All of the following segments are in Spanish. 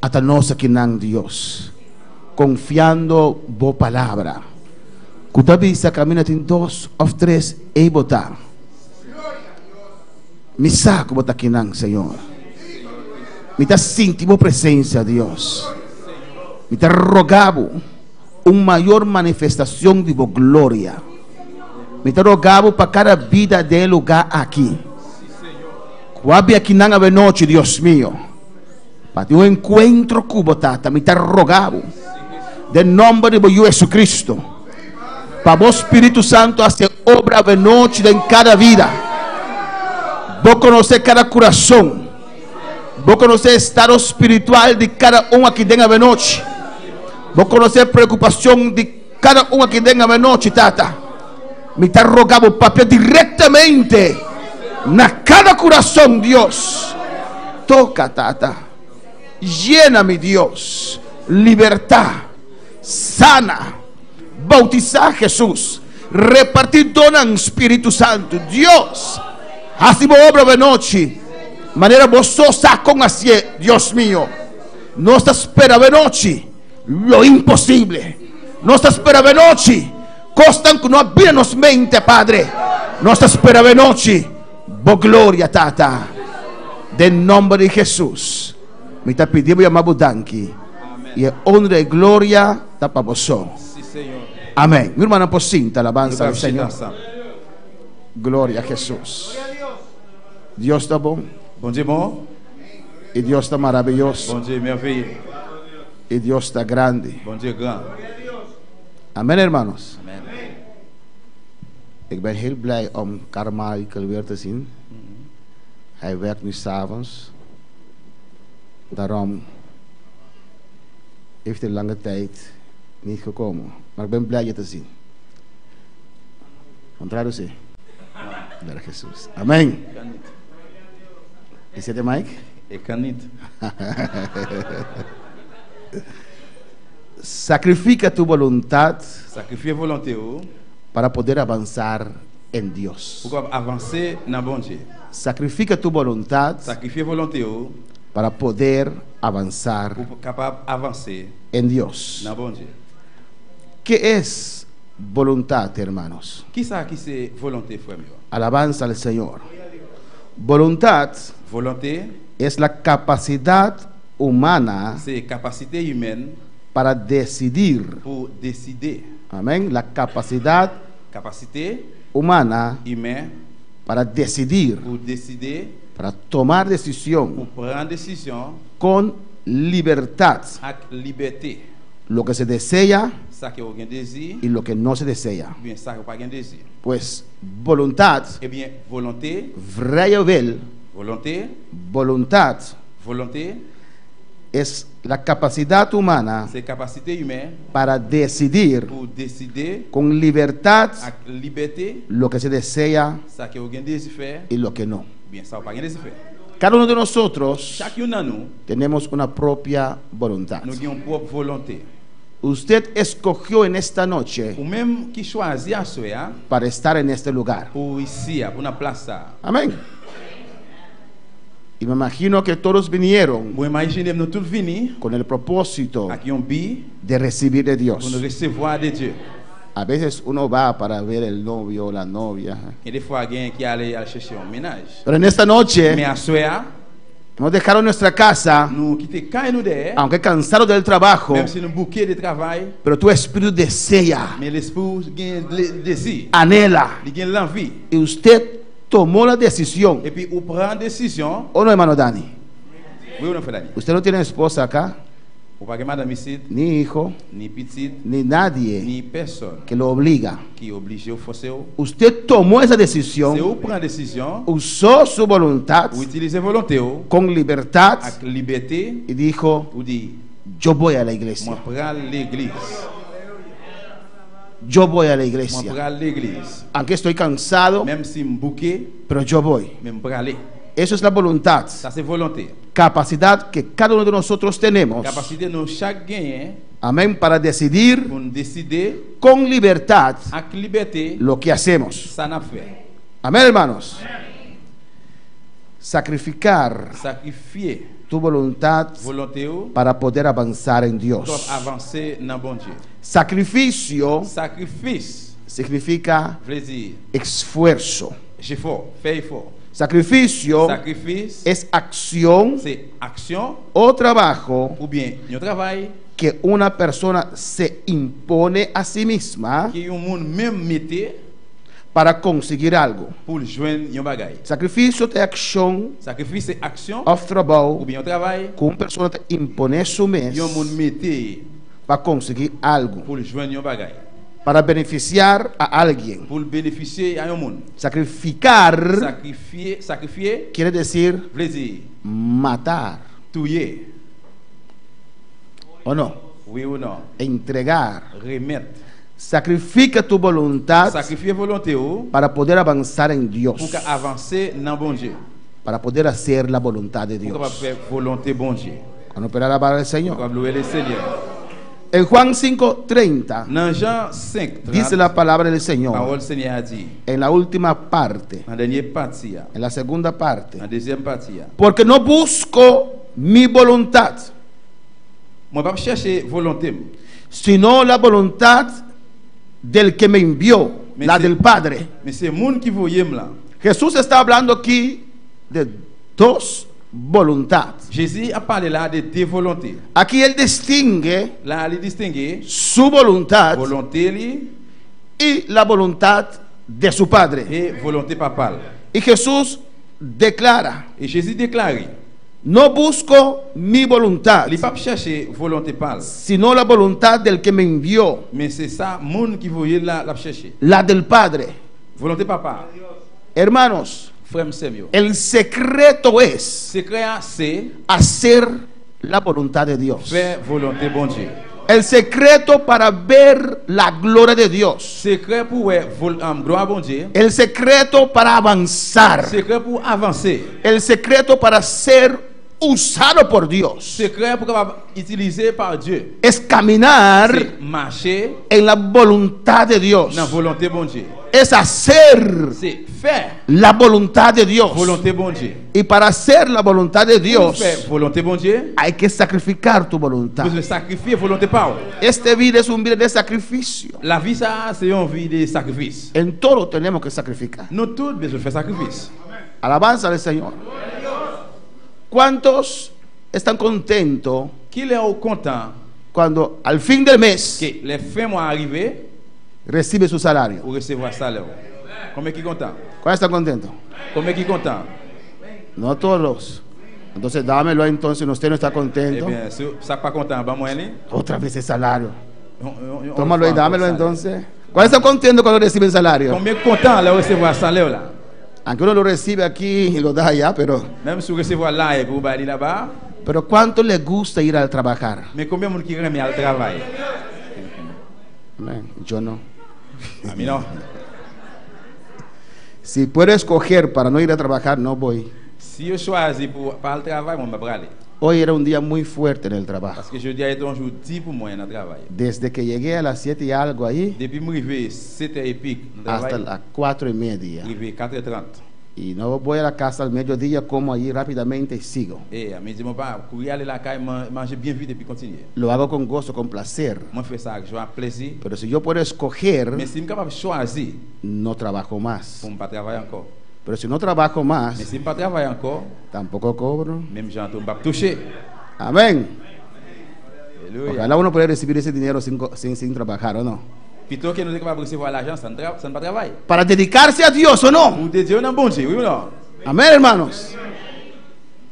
hasta nos aquí en Dios, confiando en palabra. Cutabisa camina en 2 o 3 e botar. Me saco botar aquí en Señor. Me está sintiendo presencia, Dios. Me está rogando una mayor manifestación de tu gloria. Me está rogando para cada vida de lugar aquí. Cuabe aquí en la noche, Dios mío. Para un encuentro con botata, me está rogando. Del nombre de Jesucristo. Para vos, Espíritu Santo, hacer obra de noche en cada vida. Vos conocer cada corazón. Vos conocer el estado espiritual de cada uno aquí dentro de noche. Vos conocer preocupación de cada uno aquí dentro de noche, tata. Me está rogando papel directamente na cada corazón, Dios. Toca, tata. Llena-me, Dios. Libertad. Sana. Bautizar Jesús. Repartir dona en Espíritu Santo. Dios. Así obra de noche. Manera gozosa con así, Dios mío. No está espera de noche lo imposible. No está espera de noche costan que no abrirnos mente, Padre. No está espera de noche. Bo gloria, tata. Del nombre de Jesús. Me está pidiendo llamar danki. Y honra y gloria está para vosotros. Amén. Mi hermana posinta alabanza al Señor. Gloria a Jesús. Dios está bon. Bon Dieu bon. Y Dios está maravilloso. Bon Dieu merveilleux. Y Dios está grande. Bon Dieu grand. Amén, hermanos. Amen. Ik ben heel blij om Carmichael weer te zien. Hij werkt nu 's avonds. Daarom heeft hij lange tijd niet gekomen. Maar ik ben blij je te zien. Contrario, Daar Jesús. Amén. ¿Is het Mike? Ik kan niet. Sacrifica tu voluntad Sacrifier volonté para poder avanzar en Dios. pour avancer dans bon Dieu. Sacrifica tu voluntad Sacrifier volonté para poder avanzar pour capable avancer en Dios. dans bon Dieu. ¿Qué es voluntad, hermanos? Qui ça qui c'est volonté, frère meu? Alabanza al Señor. Voluntad Volonté, es la capacidad humana c'est capacité humaine para decidir. pour décider. Amén. La capacidad Capacité humana humaine para decidir, pour décider, para tomar pour decisión prendre décision con libertad. avec liberté. Lo que se desea Ça qui a un désir, y lo que no se desea. bien ça qui pas un désir. Pues voluntad, Eh bien, volonté, vrije wil, volonté, voluntad volonté, es la capacidad humana c'est capacité humaine para decidir pour décider con libertad avec liberté, lo que se desea ça qui a un désir faire, y lo que no. bien ça pas un désir faire. Cada uno de nosotros Chacun de nous, tenemos una propia voluntad. nous avons une propre volonté. Usted escogió en esta noche Ou même qui choisit à soi para estar en este lugar. pour ici, pour une place. Amén. Y me imagino que todos vinieron Moi, imaginez nous tous venir con el propósito avec un billet de recibir de pour nous Dios. recevoir de Dieu. A veces uno va para ver el novio o la novia. Et des fois, il y a quelqu'un qui allait chercher un ménage. Pero en esta noche Mais à soi, hemos dejado nuestra casa, nous quittons quand nous derrière, aunque cansados del trabajo, même si nous bouquet de travail, pero tu espíritu desea, mais l'esprit gagne le désir, anhela. il gagne l'envie. Y usted tomó la decisión. Et puis, on prend décision. ¿O no, hermano Dani? Oui, on a fait la nuit. Usted no tiene esposa acá, On pas que madame ici, ni hijo, ni petite, ni nadie ni personne que lo obliga. qui est obligé ou forcé. Usted tomó esa C'est decisión, où prend décision, usó su voluntad ou utiliser volonté, con libertad avec liberté, y dijo, ou dire, yo voy a la moi iglesia, prends l'église. yo voy a la Moi iglesia. prends l'église. Aunque estoy cansado, Même si je bouquet, pero yo voy. même prends aller. Eso es la voluntad, Ça, c'est volonté. capacidad que cada uno de nosotros tenemos, Capacité de chaque gain amén, para decidir pour nous décider con libertad avec liberté, lo que hacemos. ça n'a fait. Amén, hermanos. sacrificar sacrifier tu voluntad volonté ou para poder avanzar en doivent Dios. avancer dans bon Dieu. Sacrificio Sacrifice significa veut dire esfuerzo. effort, faire effort. Sacrificio Sacrifice es acción c'est action o trabajo ou bien un travail que una persona se impone a sí misma qui un monde même mette para conseguir algo. pour joindre un bagage. Sacrificio de acción Sacrifice c'est action of ou trabajo bien un travail que una persona te impone a su mes un monde mette para conseguir algo, pour joindre un bagage, para beneficiar a alguien. pour bénéficier à un monde. Sacrificar Sacrifier quiere decir veut dire matar, tuer, ¿o no? oui ou non, Entregar. remettre. Sacrifica tu voluntad Sacrifier volonté ou para poder avanzar en Dios, pour avancer dans bon Dieu. para poder hacer la voluntad de Pour capable Dios. faire volonté bon Dieu. Cuando opera la palabra del Pour Señor. capable louer le Seigneur. En Juan 5:30 Dans Jean 5, dice la palabra del Señor, parole Seigneur a dit, en la última parte, en dernière partie, en la segunda parte, en deuxième partie, porque no busco mi voluntad, moi pas chercher volonté, sino la voluntad del que me envió, Me la se- del Padre. mais c'est monde qui voyait là. Jesús está hablando aquí de dos voluntades. Jésus a parlé là de deux volontés. Aquí él distingue Là, il distingue su voluntad volonté li y la voluntad de su Padre. et volonté papale. Y Jesús declara, Et Jésus déclare, no busco mi voluntad, il pas chercher volonté pâle, sino la voluntad del que me envió, mais c'est ça monde qui voyait là la chercher. la del Padre. Volonté papa. Hermanos, Frère Samuel. el secreto es Secret c'est hacer la voluntad de Dios. faire volonté bon Dieu. El secreto para ver la gloria de Dios. Secret pour gloire bon Dieu. El secreto para avanzar. Secret pour avancer. El secreto para ser usado por Dios. Secret pour capable utiliser par Dieu. Es caminar C'est marcher en la voluntad de Dios. dans volonté bon Dieu. Es hacer C'est faire la voluntad de Dios. volonté bon Dieu. Y para hacer la voluntad de Pour Dios faire volonté bon Dieu, hay que sacrificar tu voluntad. vous devez sacrifier volonté par. Este vida es un vida de sacrificio. La vie ça c'est une vie de sacrifice. En todo tenemos que sacrificar. Nous tous besoin de faire sacrifice. Alabanza al Señor. ¿Cuántos están contentos Qui est content cuando al fin del mes que les fins mois arrivés recibe su salario? pour recevoir salaire? Combien qui content? ¿Cuántos están contentos? Combien qui content? No todos. Entonces dámelo entonces, usted no está Eh contento. bien, si ça pas content, bah moi Otra vez el salario. on Tómalo y fait dámelo encore entonces. ¿Cuántos están contentos cuando reciben salario? Combien content là recevoir salaire là? Aunque uno lo recibe aquí y lo da allá, pero Même si recevoir là et pour bailler là-bas, ¿cuánto le gusta ir a trabajar? mais combien de monde qui remet al travail? Amén. Yo no. A mí non. Si puedo escoger para no ir a trabajar, no voy. Si je choisis pour pas le travail, moi je vais aller. Hoy era un día muy fuerte en el trabajo. Parce que je dis a été un jour 10 pour moi dans le travail. Desde que llegué a las 7 y algo ahí Depuis que je suis arrivé 7h et pique dans le hasta travail, las 4:30. arrivé 4h30. Y no voy a la casa al mediodía, como allí rápidamente y sigo. Et à midi, je vais courir aller à la caille, manger bien vite et puis continuer. Lo hago con gozo, con placer. Moi, je fais ça avec joie, plaisir. Pero si yo puedo escoger, Mais si je suis capable de choisir no trabajo más. pour ne pas travailler encore, Pero si no trabajo mais más, si je ne pas travailler encore, tampoco cobro. même gens ne pas toucher. Amén. Alléluia. Ojalá uno pueda recibir ese dinero sin trabajar, ¿o no? Plutôt que nous sommes capables de recevoir l'argent sans ne pas travailler. Para dedicarse a Dios, ¿o no? Pour dédier un bon Dieu, oui ou non? Amén, hermanos.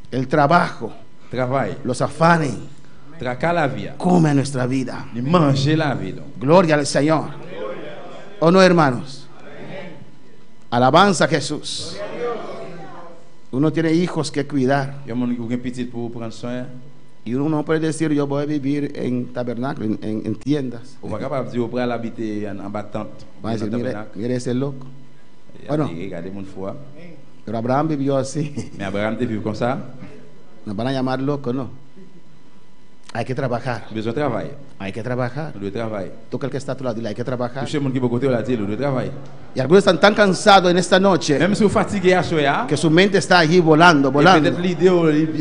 El trabajo, Travail, los afanes, traquer la vie, come nuestra vida. de manger la vie. Donc. Gloria al Señor. ¿O no, hermanos? Alabanza a Jesús. Uno tiene hijos que cuidar. Il y a des gens qui ont petit pour prendre soin. Y uno no puede decir, yo voy a vivir en tabernáculo, en tiendas. On va capable de dire, on va l'habiter en battante. Va a decir, mire ese loco. Bueno. Regardez mon foi. Pero Abraham vivió así. Mais Abraham te vu comme ça. Nos van a llamar locos, ¿no? Hay que trabajar. Besoin de travail. Hay que trabajar. Nous devons travailler. Toca el que está a tu lado, dile, hay que trabajar. Toucher le monde qui est côté là, nous devons travailler. Y algunos están tan cansados en esta noche Même si vous fatiguez à soir, que su mente está allí volando, volando. peut-être l'idée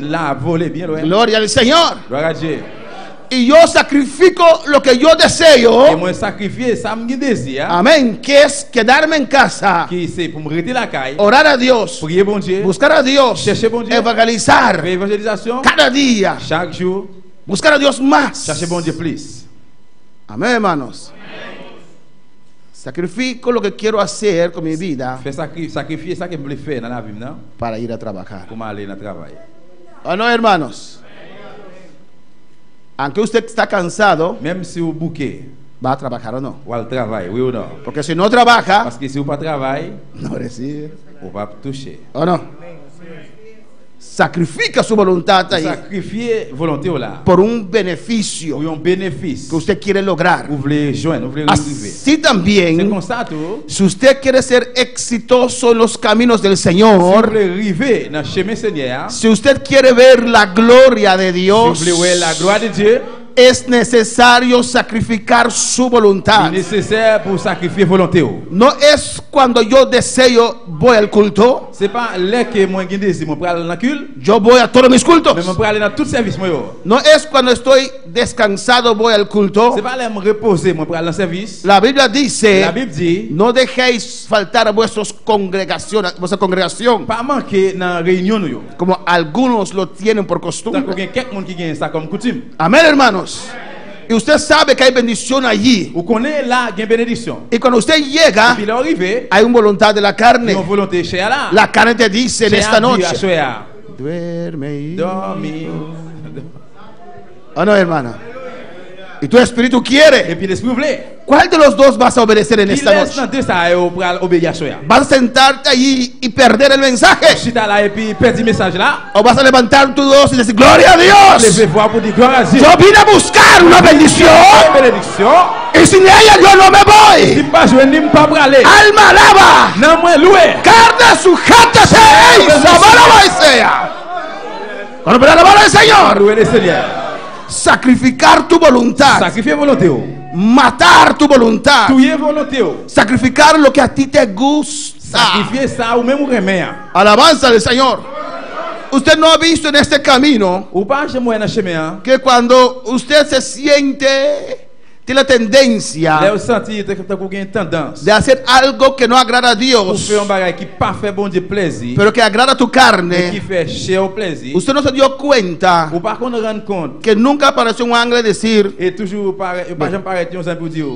là voler bien loin. Gloria al Señor. Gloire à Dieu. Y yo sacrifico lo que yo Et deseo. moi sacrifier ça me désir. Amén. Que es quedarme en casa, Qui c'est pour me rester la caille. orar a Dios, Prier bon Dieu. buscar a Dios, Chercher bon Dieu. evangelizar Faire évangélisation. cada día, Chaque jour. buscar a Dios más. Chercher bon Dieu plus. Amén, hermanos. Sacrifico lo que quiero hacer con mi vida Faire sacrifier ça que je voulais faire dans la vie, non? para ir a trabajar. Pour aller dans le travail. ¿O no, hermanos? Aunque usted está cansado, Même si vous bouquez, va a trabajar o no. ou al travail, oui ou non? Porque si no trabaja, Parce que si vous pas travail, no recibe. vous pas toucher. ¿O no? Sacrifica su voluntad ahí Sacrifier volonté là. por un beneficio Pour un bénéfice. que usted quiere lograr. Vous voulez joindre, vous voulez arriver. Así C'est también, comme ça tout. si usted quiere ser exitoso en los caminos del Si vous Señor, voulez arriver dans le chemin Seigneur, si usted quiere ver la gloria de si vous Dios, voulez voir la gloire de Dieu, es necesario sacrificar su c'est voluntad. nécessaire pour sacrifier volonté. No es cuando yo deseo voy al culto, C'est pas là que moi qui désire, moi pour aller dans le culte, yo voy a todos mis cultos. mais moi pour aller dans tout service moi. No es cuando estoy descansado voy al culto. C'est pas là me reposer, moi pour aller dans le service. La Biblia dice, La Bible dit, no dejéis faltar a vuestra congregación, pas manquer dans la réunion nous. como algunos lo tienen por Tant qu'il y costumbre. a quelqu'un qui gagne ça comme coutume. Amén, hermanos. Y usted sabe que hay bendición allí. Vous connaissez là, il y a une bénédiction. Y cuando usted llega, Puis l'arrivée, hay una voluntad de la il y a carne. une volonté chez là. La carne te dice en esta noche, Soya, duerme y dormir. ¿O no, hermana? Y tu espíritu quiere. Et puis l'esprit voulait. ¿Cuál de los dos vas a obedecer en Il esta laisse noche? dans deux ça pour obéir à Soya. ¿Vas a sentarte allí y perder el mensaje? Si tu là et puis perdre le message là, ¿O vas a levantar tu dos y decir, gloria a Dios? levez voix pour dire gloire à Dieu. Yo vine a buscar una bendición Bénédiction. y sin ella yo no me Si voy. pas jouer ni pas braler. Alma alaba, Non moi louer. carne sujétese y sabalaba y sea. Cuando la palabra del Señor, Louer le Seigneur. sacrificar tu voluntad, Sacrifier volonté. matar tu voluntad, Tuer volonté. sacrificar lo que a ti te gusta. Sacrifier ça ou même remet. Alabanza del Señor. Usted no ha visto en este camino Ou pas chez moi dans chemin. que cuando usted se siente, tiene la Là tendencia vous senti que tu as une tendance. de hacer algo que no agrada a Pour Dios, faire un bagage qui pas fait bon Dieu plaisir. pero que agrada a tu Mais qui carne, fait cher au plaisir. usted no se dio cuenta Ou pas qu'on rende compte. que nunca apareció un ángel decir, Et toujours pas jamais paraître un pour dire.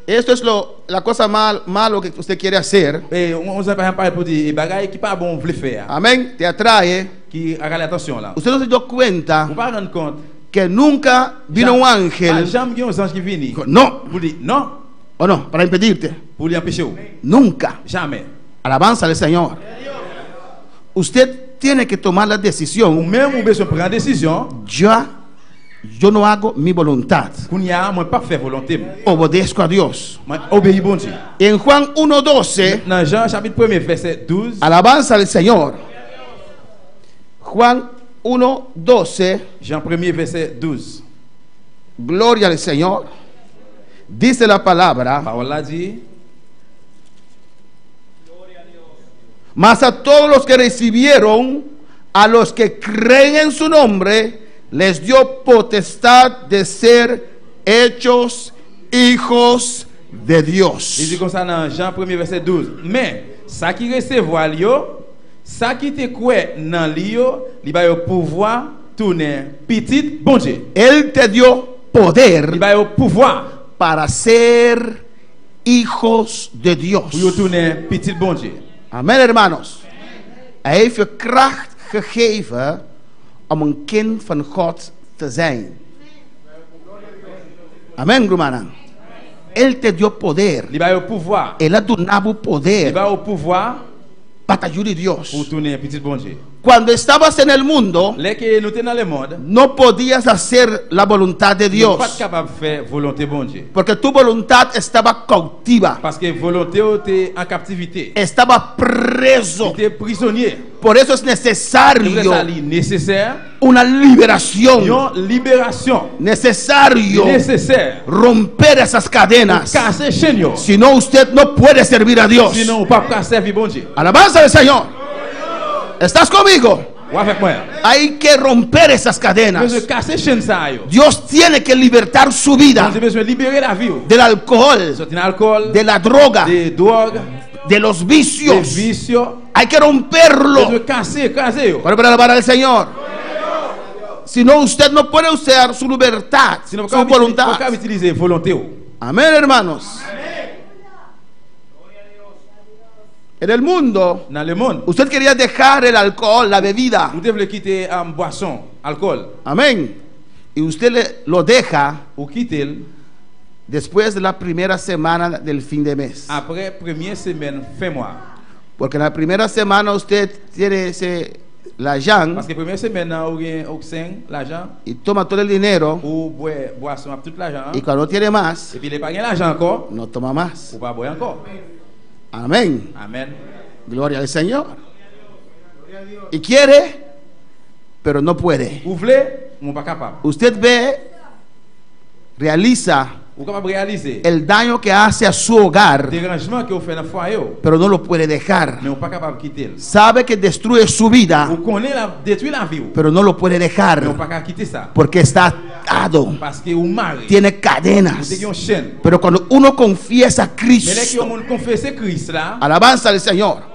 esto es la cosa malo que usted quiere hacer. Et on s'en parle pour dire bagage qui pas bon voulait faire. Amén, te atrae. Qui a l'attention là. Usted no se dio cuenta Ou pas rendre compte. que nunca vino un ángel, Jamais un ange qui vient. no, Pour dire non, o no, para impedirte. pour lui empêcher. Nunca. Jamais. Alabanza al Señor. Usted tiene que tomar la Ou decisión. même ou besoin prendre décision. Yo no hago mi voluntad, Qu'on y a moi pas faire volonté. obedezco a Dios. Moi obéis bon Dieu. En Juan 1:12, Dans Jean chapitre 1 verset 12. alabanza al Señor. Juan 1:12, Jean 1 verset 12. gloria al Señor. Dice la palabra, Parole là dit. mas a todos los que recibieron, a los que creen en su nombre, les dio potestad de ser hechos hijos de Il dit Dios. comme ça dans Jean 1 verset 12. Mais ça qui recevoir yo, ça qui te croit dans lio, il va au pouvoir tourner petit bon Dieu. Él te dio Il poder va au pouvoir para ser hijos de Dios. pour tourner petit bon Dieu. Amen, hermanos. Hij heeft je kracht gegeven om een kind van God te zijn. Amen, hermana. Él te dio poder. Il va au pouvoir. Él ha donado Il poder va au pouvoir para ayudar a Dios. pour tourner petit bon Dieu. Cuando estabas en el mundo, Les que nous sommes dans le monde, no podías hacer la voluntad de nous Dios, pas capable de faire volonté bon Dieu. porque tu voluntad estaba cautiva, Parce que volonté était en captivité. estaba preso. Tu es prisonnier. Por eso es C'est necesario nécessaire. una liberación, Une libération. necesario Nécessaire. romper esas cadenas. Casser chaîne. Si no, usted no puede servir a Dios. Sinon, on ne peut pas servir bon Dieu. Alabanza al Señor. ¿Estás conmigo? Ou avec moi. Hay que romper esas Vous cadenas. devez casser chaîne ça yo. Dios tiene que libertar su vida Vous avez besoin de libérer la vie. del alcohol, Sortir l'alcool, de la droga, des drogues, de los des vicios. vicios. Hay que Vous romperlo. devez casser yo. Para alabar al Señor. Si no, usted no puede usar su libertad, Sinon, su vous voluntad. pouvez utiliser volonté. Amén, hermanos. En el mundo, Dans le monde, usted quería dejar el alcohol, la bebida. vous devez quitter en boisson, alcool. Amén. Y usted lo deja Ou quitter después de la primera semana del fin de mes. après première semaine fin mois. Porque en la primera semana usted tiene la yang Parce que première semaine, ou bien au 5, l'argent, y toma todo el dinero. ou boire boisson avec tout l'argent. Y cuando tiene más, Et puis, il pas l'argent encore, no toma más. ou pas boire encore. Amén. Amen. Gloria al Señor. Y quiere, pero no puede. Vous voulez, ou pas capable. Usted ve, realiza Ou capable de réaliser el daño que hace a su hogar, dérangement que vous faites dans le foyer, pero no lo puede dejar. mais vous pas capable de quitter. Sabe que destruye su vida, Vous connaissez détruire la vie, pero no lo puede mais vous dejar pas capable de quitter ça. porque está atado, Parce que vous marrez, tiene vous cadenas. avez une chaîne. Pero cuando uno confiesa a Mais là, qui Cristo, ont confessé Christ là, alabanza al Señor.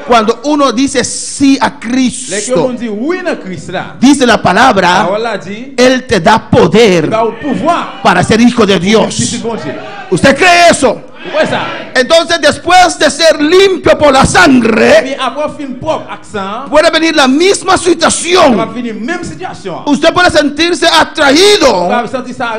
Cuando uno dice sí a là, qui ont Cristo, dit oui dans Christ là, dice la palabra, parole a dit, Él te da il poder va au pouvoir. para ser hijo de C'est Dios. bon Dieu. ¿Usted cree eso? Vous voyez ça? Entonces, después de ser limpio por la Et sangre, puis après, film propre, accent, puede venir la misma ça va situación. venir même situation. Usted puede sentirse Vous atraído, allez sentir ça,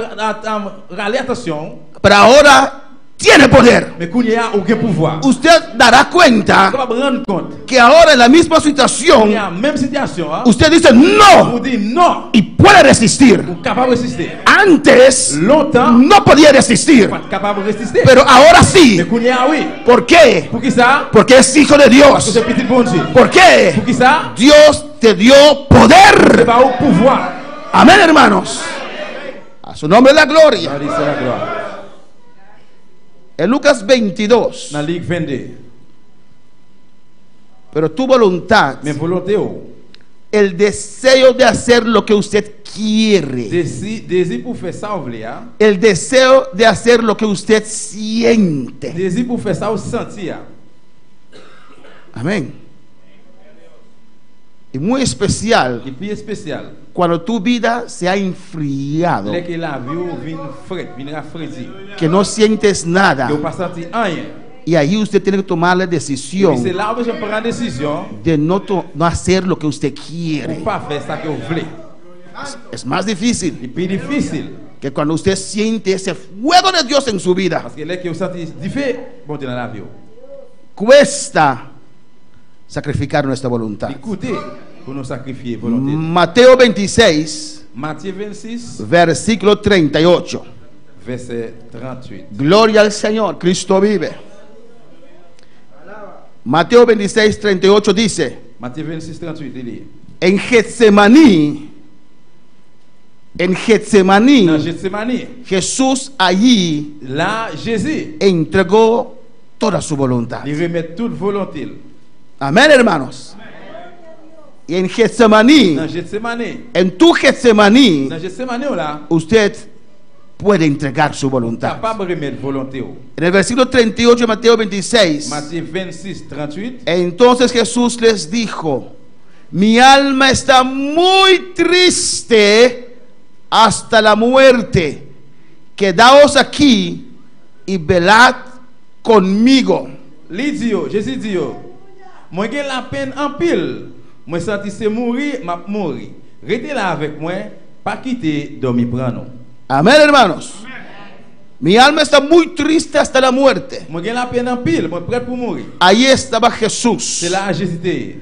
râler attention, pero ahora tiene poder. mais qu'il y a aucun pouvoir. Usted dará Vous cuenta allez rendre compte, que ahora en la misma il y situación, a même situation, hein, usted dice vous no dites non, y puede resistir. vous êtes capable de résister. Antes Longtemps, no podía resistir, vous êtes capable de résister. pero ahora sí. Mais qu'il y a oui. ¿Por qué? Pour qui ça? Porque es hijo de Parce que Dios. c'est petit bon Dieu. ¿Por qué? Pour qui ça? Dios te dio C'est poder. pas au pouvoir. Amén, hermanos. A su nombre la gloria. Allez, c'est la gloire. En Lucas 22. Dans Ligue 22. Pero tu voluntad, Mais volonté, el deseo de hacer lo que usted quiere, désir pour faire ça, vous voulez, hein? el deseo de hacer lo que usted siente. Désir pour faire ça, vous sentir. Amén. Y muy especial Et puis spécial. cuando tu vida se ha enfriado, Dès que la vie vient frette, vient rafraîchir. que no sientes nada, Que vous pas sentir rien. y ahí usted tiene que tomar la Et c'est decisión là où je prends la décision de no hacer lo que usted pour quiere. pas faire ça que vous voulez. Es más difícil Et puis difficile. que cuando usted siente ese fuego de Dios en su vida. Parce que là que vous sentez difficile, bon Dieu dans la vie. Cuesta sacrificar nuestra voluntad. Écoutez, pour nous sacrifier volonté. Mateo 26, Matthieu 26, versículo 38. verset 38. Gloria al Señor, Cristo vive. Mateo 26, 38 dice, Matthieu 26, 38, il dit. en Getsemaní, Dans Gethsemane, Jesús allí là, Jésus, entregó toda su voluntad. il remet toute volonté. Amén, hermanos. Y en Getsemaní, Dans Gethsemane, en tu Getsemaní, dans Gethsemane, là, usted puede entregar su voluntad. capable de remettre volonté. En el versículo 38 de Mateo 26, Matthieu 26, 38. entonces Jesús les dijo, mi alma está muy triste hasta la muerte, quedaos aquí y velad conmigo. Jésus dit, moi j'ai la peine en pile, moi senti c'est mourir, m'a mourir. Restez là avec moi, pas quitter, dormir prendre. Amén, hermanos. Mi alma está muy triste hasta la muerte. Moi j'ai la peine en pile, moi prêt pour mourir. Ahí estaba Jesús. C'est là Jésus était.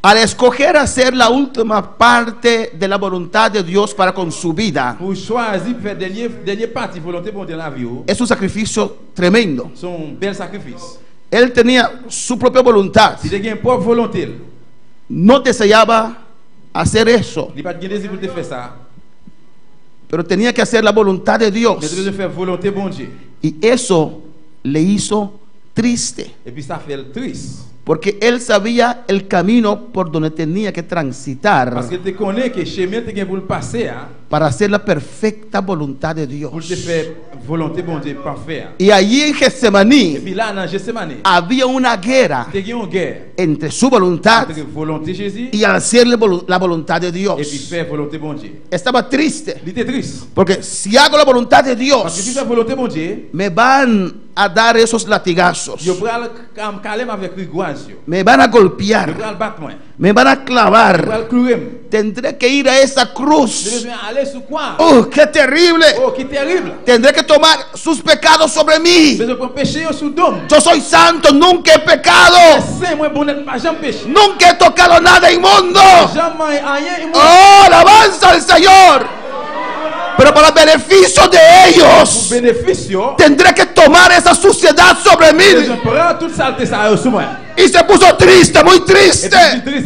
Al escoger hacer la última parte de la voluntad de Dios para con su vida, pour choisir faire dernier partie volonté bon Dieu dans la vie, es un sacrificio tremendo. c'est un bel sacrifice. Él tenía su propia voluntad. Si tu as une propre volonté, No deseaba hacer eso, il n'y a pas de désir pour te faire ça, pero tenía que hacer la voluntad de mais tu Dios. dois faire volonté bon Dieu. Y eso le hizo triste, Et puis ça fait le triste. porque él sabía el camino por donde tenía que transitar Parce que tu connais que chemin tu as pour le passer, hein, para hacer la perfecta voluntad de pour te Dios. faire volonté bon Dieu parfait. Y allí en Et Getsemaní puis là, dans Gethsemane, había una guerra tu as une guerre entre su voluntad entre volonté Jésus y hacerle la voluntad de et puis Dios. faire volonté bon Dieu. Estaba triste, Il était triste. porque si hago la voluntad de Parce que si tu Dios, fais volonté bon Dieu, me van a dar esos latigazos, je prends le calme avec rigouage. me van a Je golpear, prends le battre moi. me van a Je prends clavar, le clouer. tendré que ir a esa Je cruz. devais aller sur quoi? ¡Oh, qué terrible! Oh, qui terrible. Tendré que tomar sus pecados sobre mí. Mais je prends péché sous dôme. Yo soy santo, nunca he pecado, Saint, moi, bon, pas jamais péché. nunca he tocado nada inmundo. Jamais rien. ¡Oh, alabanza al Señor! Pero para el beneficio de Pour ellos, bénéficio, tendré que tomar esa suciedad sobre je mí. prends toute saleté ça sur moi. Y se puso triste, muy Et puis, triste.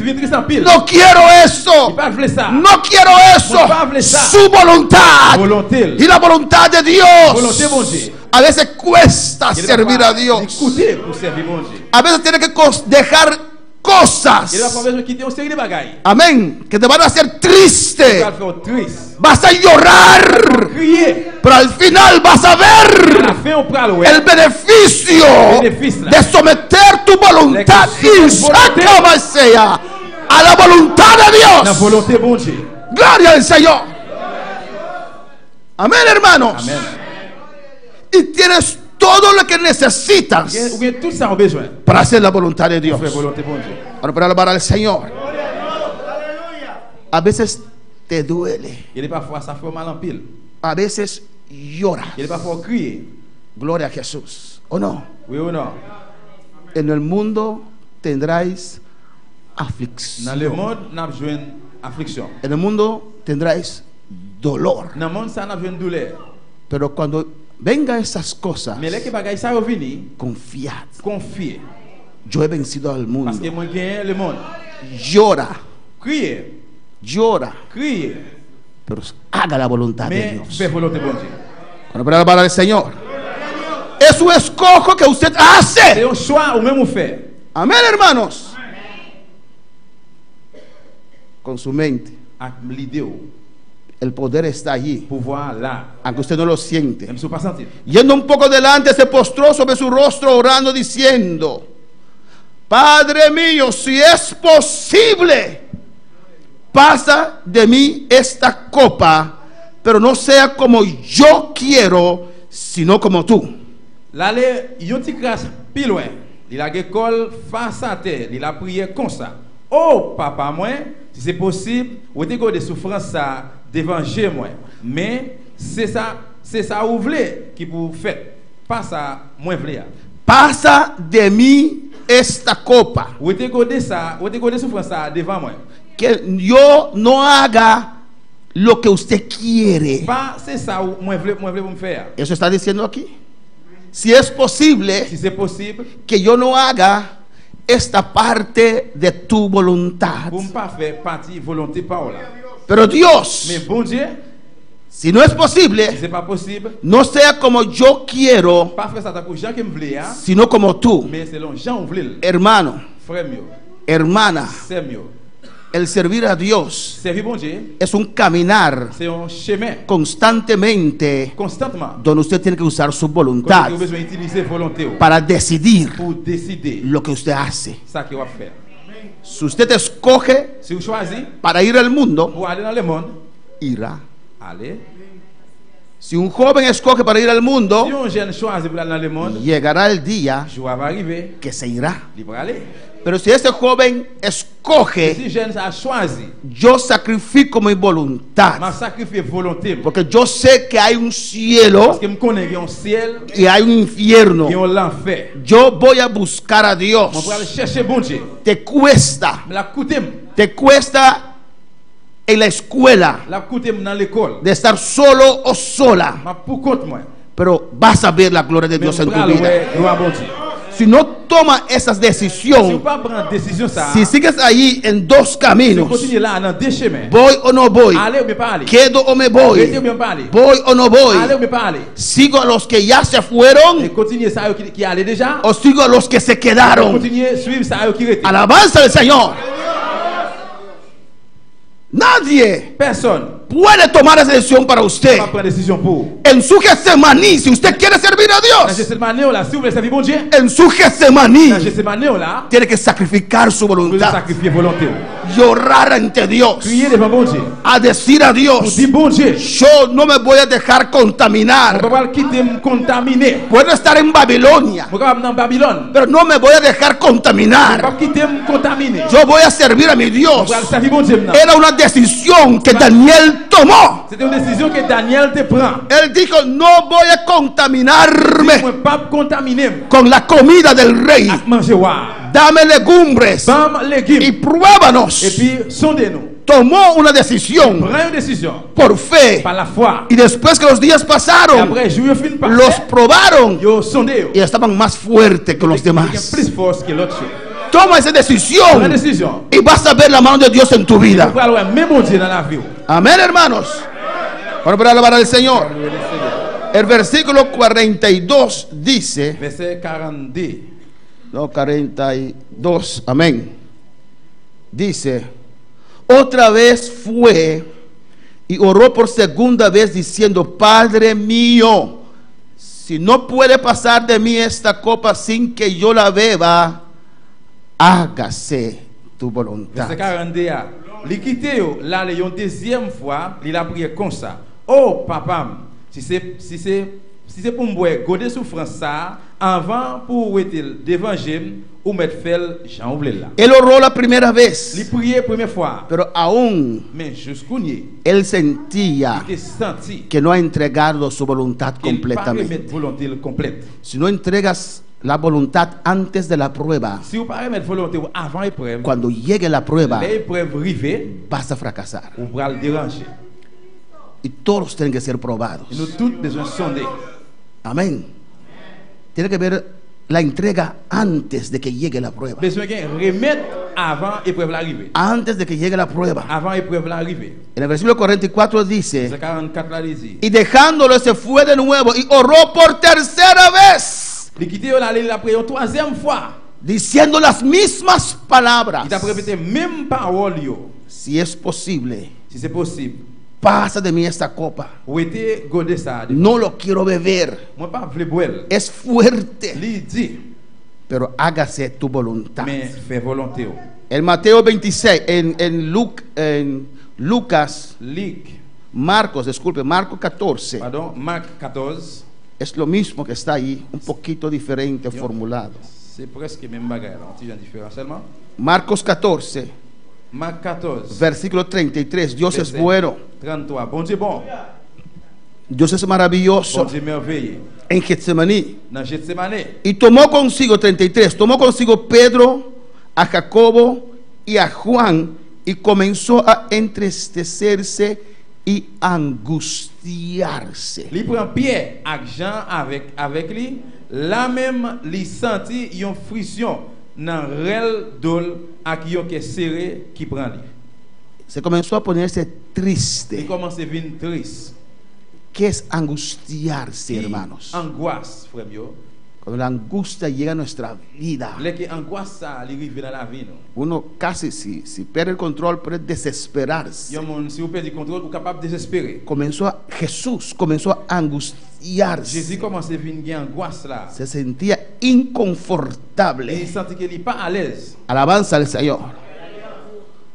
vite triste en pile. No quiero Il eso. pas voulu ça. No quiero eso. Su voluntad Volonté. y la voluntad de Volonté bon Dios. Dieu. A veces cuesta Il servir a Dios. Écoutez pour servir bon Dieu. A veces tienes que dejar Il va cosas. pas besoin de quitter une série de bagailles. Amén. Que te van a hacer Il triste. va le faire triste. Vas a llorar. Crier. Pero al final vas a À la ver fin, on prend le el beneficio de someter tu voluntad y sea a la voluntad de La Dios. volonté bon Dieu. Gloria al Señor. Amén, hermanos. Amen. Y tienes todo lo que necesitas Ou bien tout ça on besoin. para hacer la voluntad de Dios. Faire volonté bon Dieu. Ahora para alabar al Señor. A veces te duele. Il est parfois ça fait mal en pile. A veces lloras. Il est parfois crier. Gloria a Jesús. ¿O no? Oui ou non? En el mundo tendráis Dans le aflicción. monde, nous avons besoin d'affliction. En el mundo tendráis dolor. Dans le monde, ça nous avons besoin de douleur. Pero cuando vengan esas cosas, Mais les qui bagaille ça revenu, confiad. confiez. Yo he vencido al Parce que mundo. moi gagne le monde. Llora, Criez. llora, Criez. pero haga la voluntad de Mais Dios. fais volonté bon Dieu. Bueno, para alabar al Señor. Es un escojo que usted C'est hace. un choix ou même vous fait. Amén, hermanos. Con su mente. Avec l'idée, El poder está allí, pouvoir là. aunque usted no lo siente. Même si vous pas sentir. Yendo un poco delante, se postró sobre su rostro orando diciendo: Padre mío, si es posible, pasa de mí esta copa, pero no sea como yo quiero, sino como tú. L'aller, yon ti crasse plus loin. Il a l'école face à terre. Il a prié comme ça. Oh, papa, moi, si c'est possible, ou te des souffrances ça devant Dieu, moi. Mais c'est ça ou voulez qui vous fait. Pas ça, moi, voulez. Pasa de mí esta copa, Ou te godé ça, ou te godé souffrance ça devant moi. que yo no haga lo que usted quiere. Pas c'est ça ou moi voulez vous me faire. Eso está diciendo aquí. Si es posible, Si c'est possible, que yo no haga esta parte de tu voluntad. pour ne pas faire partie volonté parole. Pero Dios, Mais bon Dieu, si no es si posible, c'est pas possible, no sea como yo quiero, pas faire ça pour Jean qui me voulait, hein, sino como tú. mais selon Jean ou voulait. Hermano, Frère mieux, hermana, c'est mieux. el servir a Dios Servir bon Dieu, es un caminar c'est un chemin constantemente constamment. donde usted tiene que usar su Quand voluntad vous avez besoin d'utiliser volonté para decidir pour décider lo que usted hace. ça qu'il va faire. Si usted escoge Si vous choisissez para ir al mundo, pour aller dans le monde, irá. allez. Si un joven escoge para ir al Si mundo, un jeune choisit pour aller dans le monde, llegará el día le jour va arriver, que se irá. il va aller. Pero si ese joven escoge, Si jeune a choisi, yo sacrifico mi voluntad. m'a sacrifié volonté. Porque yo sé que hay un cielo Parce que me connais qu'il y a un ciel, y hay un infierno. il y a l'enfer. Yo voy a buscar a Dios. On peut aller chercher bon Dieu. Te cuesta, Me la coûté, en la escuela la coûté dans l'école. de estar solo o sola. Ma pour compte moi. Pero vas a ver la gloria de Mais Dios en tu bral, vida. ouais, gloire bon Dieu. Si no tomas esas Si decisiones, vous pas prendre décision ça, si sigues ahí en dos si vous caminos, continuez là dans deux chemins, voy o no voy, allez ou bien pas aller. quedo o me Restez ou voy, bien pas aller. voy o no Allez voy, ou bien pas aller. sigo a los que ya se Et fueron continuez ça qui allait déjà. o sigo a los que se quedaron. Continuez suivre ça qui reste. Alabanza del Señor. Nadie Personne puede tomar esa decisión para ne usted. va prendre décision pour. En su Getsemaní, si usted quiere servir a Dans Dios, Gethsemane là, si vous voulez servir bon Dieu, en su Getsemaní dans Gethsemane là, tiene que sacrificar su vous devez voluntad, sacrifier volonté. llorar ante Dios, Priez devant bon Dieu. a decir a Pour Dios, dire bon Dieu, yo no me voy a dejar on ne contaminar. peut pas le quitter me contaminer. Puedo estar en Babilonia, On va dans Babylone. pero no me voy a dejar On ne peut contaminar. pas quitter me contaminer. Yo voy a servir a mi On Dios. va servir bon Dieu maintenant. Era una decisión que Daniel tomó. C'était une décision que Daniel te prend. Él dijo, no voy a On contaminarme ne peut pas contaminer. con la comida del rey. Manger wa. Dame legumbres Bam y légumes. Et pruébanos. puis sondez-nous. Tomó una decisión Prends une décision por fe. par la foi. Y después que los días Et pasaron, après jour fin par los probaron yo sondé. y estaban más fuertes que los Il y a demás. plus force que l'autre chose. Toma esa Prends une decisión décision. y vas a ver la mano de Dios en tu vida. Pour aller même bon Dieu dans la vie. Amén, hermanos. Bueno, para alabar al Señor. El versículo 42 dice, Verset 42. no, 42, amén. Dice, otra vez fue y oró por segunda vez diciendo, Padre mío, si no puede pasar de mí esta copa sin que yo la beba, hágase tu voluntad. Verset 42. Li quitté yo, là, une deuxième fois, il a prié comme ça. Oh, papa, si c'est pour me boire, goûter souffrance ça, avant pour être d'évangile, ou mettre fel, j'en oublie là. Él oró la primera Il vez, priait première fois, pero aún mais jusqu'au nier, él sentía il était senti que no ha entregado su voluntad qu'il ne pas completamente. remettre volonté complète. Si no entregas la voluntad antes de la prueba, Si vous ne pas remettre volonté avant l'épreuve, cuando llegue la prueba, l'épreuve arrivée, vas a fracasar. vous va le déranger. Y todos tienen que ser probados. Et nous tous besoin de sonder. Amén. Tiene que ver la entrega antes de que llegue la prueba. Besoin de remettre avant l'épreuve l'arrivée. Antes de que llegue la prueba. Avant l'épreuve l'arrivée. En el versículo 44 dice, Verset 44 là, il dit. y dejándolo se fue de nuevo y oró por tercera vez, Il quitté là, il a prié une troisième fois. diciendo las mismas palabras. Il a répété même parole yo. Si es posible, Si c'est possible. pasa de mí esta copa. Ou était godé ça. No lo quiero beber. Moi pas voulu boire. Es fuerte, Il dit pero hágase tu voluntad. mais fais volonté. En Mateo 26, en Lucas, Luc, Marcos 14, pardon, Marc 14. es lo mismo que está ahí, un poquito diferente formulado. C'est presque même bagarre, un petit genre différent seulement. Marcos 14, Marc 14. versículo 33, Dios es Verset bueno, 33. Bon Dieu bon. Dios es Bon maravilloso. Dieu merveilleux. En Getsemaní. Dans Gethsemane. Y tomó consigo, 33, tomó consigo Pedro, a Jacobo y a Juan y comenzó a entristecerse y angustiarse. Il prend Pierre et Jean avec lui. Là même, il sentit une friction dans réel dol avec yon qui est serré qui prend lui. Se comenzó a ponerse Il triste. commence à venir triste. ¿Qué es angustiarse, Il hermanos? Angoisse, frère yo. Cuando la angustia llega a nuestra vida, Les qui angoisse ça, il arrive dans la vie non. uno casi, si pierde el control, puede desesperarse. Yon moun, si vous perdez le contrôle, vous capable de désespérer. Jesús comenzó a angustiarse. Jésus commence à venir angoisse là. Se sentía Et inconfortable. il sentit qu'il n'est pas à l'aise. Alabanza al Señor.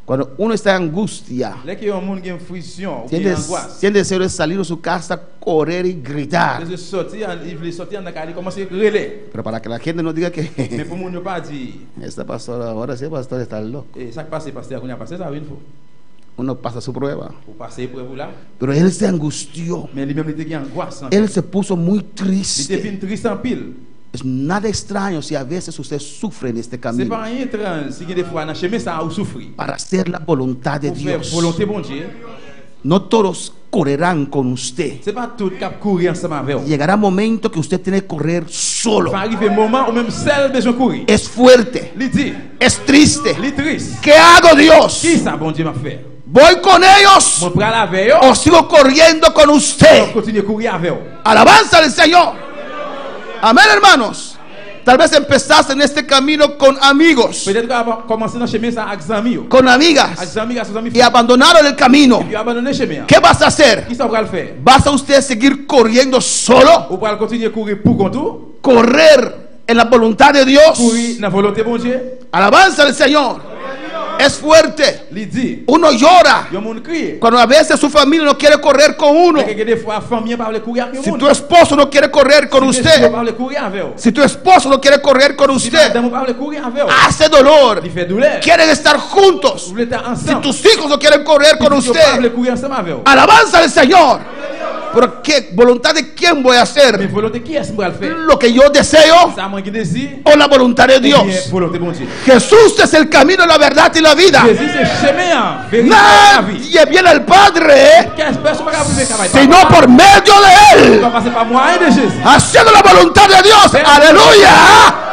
Cuando uno está en angustia, Là qu'il y a un monde qui a une friction, ou qui a tiene, une angoisse. tiene deseo de salir de su casa, correr y gritar. Il veut sortir dans la calle, il commence à relayer. Pero para que la gente no diga Mais que pour nous ne pas dire, esta pastora, ahora sí, pastor está loco. ça qui passe, pasteur, qu'on a passé, ça une fois. Uno pasa su prueba. Pour passer épreuve là. Pero él se angustió. Mais lui-même, il était en angoisse. Él se puso muy Il était triste. venu triste en pile. Es nada extraño si a veces usted sufre en este C'est camino pas rien étrange si des fois, dans le chemin, ça a souffert. para hacer la voluntad de Pour faire Dios. volonté bon Dieu. No todos correrán con usted. C'est pas tout cap courir ensemble avec vous. Llegará momento que usted tiene que correr solo. Va arriver un moment où même seul besoin de courir. Es fuerte, Il dit, es triste. il est triste. ¿Qué hago, Dios? Qui ça, bon Dieu, m'a fait? ¿Voy con ellos Mon bras avec o eux, sigo corriendo con on usted? continue à courir avec eux. Alabanza al Señor. Amén, hermanos. Tal vez empezaste en este camino con amigos, Peut-être qu'on va commencer dans le chemin ça avec des amis. con Avec amigas, des amis, avec des amis. y abandonaron el camino. Puis abandonner le chemin. ¿Qué vas a hacer? Qui ça va le faire? ¿Vas a usted seguir corriendo solo? Ou va continuer à courir pour contour? ¿Correr en la voluntad de Dios? Courir dans la volonté bon Dieu? Alabanza al Señor. Es fuerte. Il dit, Uno llora il y a un monde crier. cuando a veces su familia no quiere correr con uno. Mais que des fois, la famille ne veut pas courir avec Si le tu monde. esposo no quiere correr con Si usted, ne veut pas courir avec eux. si tu esposo no quiere correr con Si usted, madame ne veut pas courir avec eux. hace dolor. Il fait douleur. Quieren estar juntos. Vous voulez être Si ensemble. tus hijos no quieren correr con Si vous usted, ne courir ensemble avec eux. alabanza al Señor. ¿Pero qué voluntad de quién voy a Mais hacer? volonté qui est-ce que va le faire? ¿Lo que yo deseo Ça moi qui désire. o la voluntad de Ou bien Dios? volonté bon Dieu. Jesús es el camino, la verdad y la vida. Jésus c'est chemin, vérité et la vie. Nadie viene al Padre Qu'est-ce personne ne va pouvoir travailler? sino por medio de On Él, va passer par moyen de Jésus. haciendo la voluntad de Dios. Aleluya.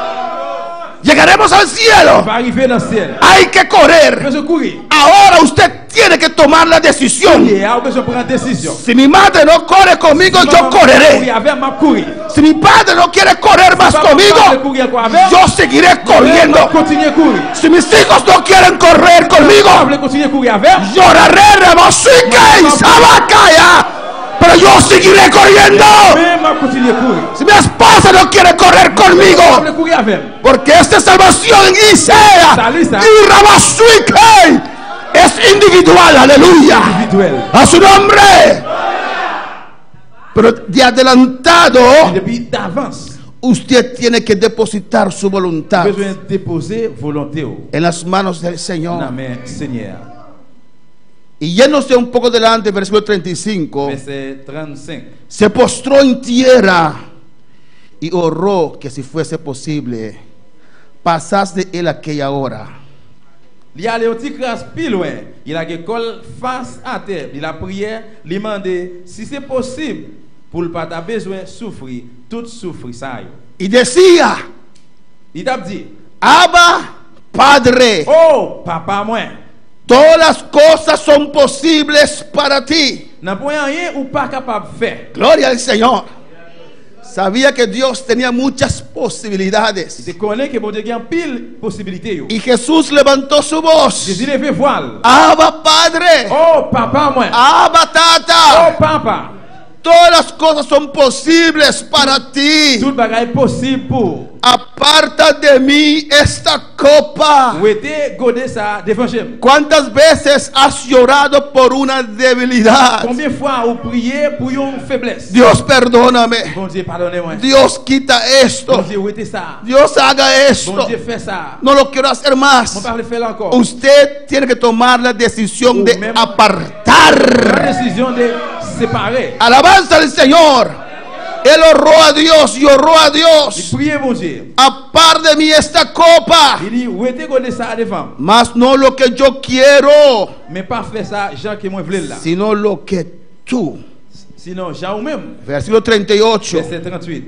Llegaremos al On cielo. va arriver dans le ciel. Hay que On correr. besoin de courir. Ahora usted tiene que tomar la decisión. Et on besoin de prendre une décision. Si mi madre no corre conmigo, yo correré. Avec ma courir. Si mi padre no quiere correr más conmigo, yo seguiré corriendo. Continuer à courir. Si mis hijos no quieren correr conmigo, Vous continuer à courir avec. lloraré, rebosique y sabacaya. Pero yo seguiré corriendo. Même continuer à courir. Si mi esposa no quiere correr conmigo, Vous courir avec. porque esta salvación en Isaiah y Rabasuike es individual, aleluya, Individuel. a su nombre. Pero de adelantado, Depuis d'avance, usted tiene que depositar su voluntad besoin de déposer volonté en las manos del dans la Señor. main Seigneur. Y yéndose un poco delante, versículo 35, Verset 35. se postró en tierra y oró que si fuese posible, pasase de él aquella hora. Il y a les petits crasse plus loin. Il a l'école face à terre. Il a prié, il a demandé si c'est possible pour le pas besoin de souffrir, tout souffrir ça. Y decía, Il a dit, Abba, Padre, oh papa moi, todas las cosas son posibles para ti. n'a pas rien ou pas capable de faire. Gloria al Señor. Sabía que Dios tenía muchas posibilidades. Tu connais que bon Dieu a pile possibilité. Y Jesús levantó su voz. Jésus levait voile. Abba, Padre. Oh papa moi, Abba, oh Tata. papa, Todas las cosas son posibles para ti. tout le bagage est possible pour. Aparta de mí esta copa. Où était godé ça devant Dieu. ¿Cuántas veces has llorado por una debilidad? Combien de fois vous priez pour une faiblesse? Dios, perdóname. Bon Dieu, pardonnez-moi. Dios, quita Bon esto. Dieu, où était ça? Dios, haga Bon esto. Dieu, fais ça. No lo quiero hacer On más. va le faire encore. Usted tiene que tomar la decisión de La apartar. décision de séparer. Alabanza al Señor. Él oró a Dios y oró a Il Dios. priait bon Dieu. Apar de mí esta copa. Il dit, où était godé ça devant? Mas no lo que yo quiero, Mais pas faire ça, Jean qui moi voulais là. sino lo que tú. Sinon, Jean ou même. Versículo 38. Verset 38.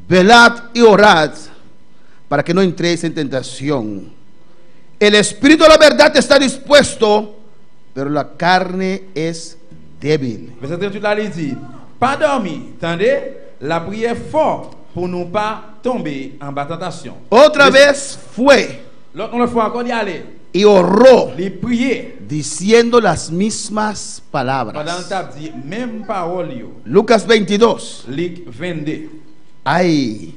Velad y orad para que no entréis en tentación. El espíritu de la verdad está dispuesto, pero la carne es débil. Verset 38 là, il dit, pas dormir, tendez, la prière fort pour ne pas tomber en bas tentation. Otra vez fue L'autre fois encore y aller. y oró, Il priait. diciendo las mismas Pendant le palabras. temps, dit, même parole, yo. Lucas 22. Luc 22. Ay,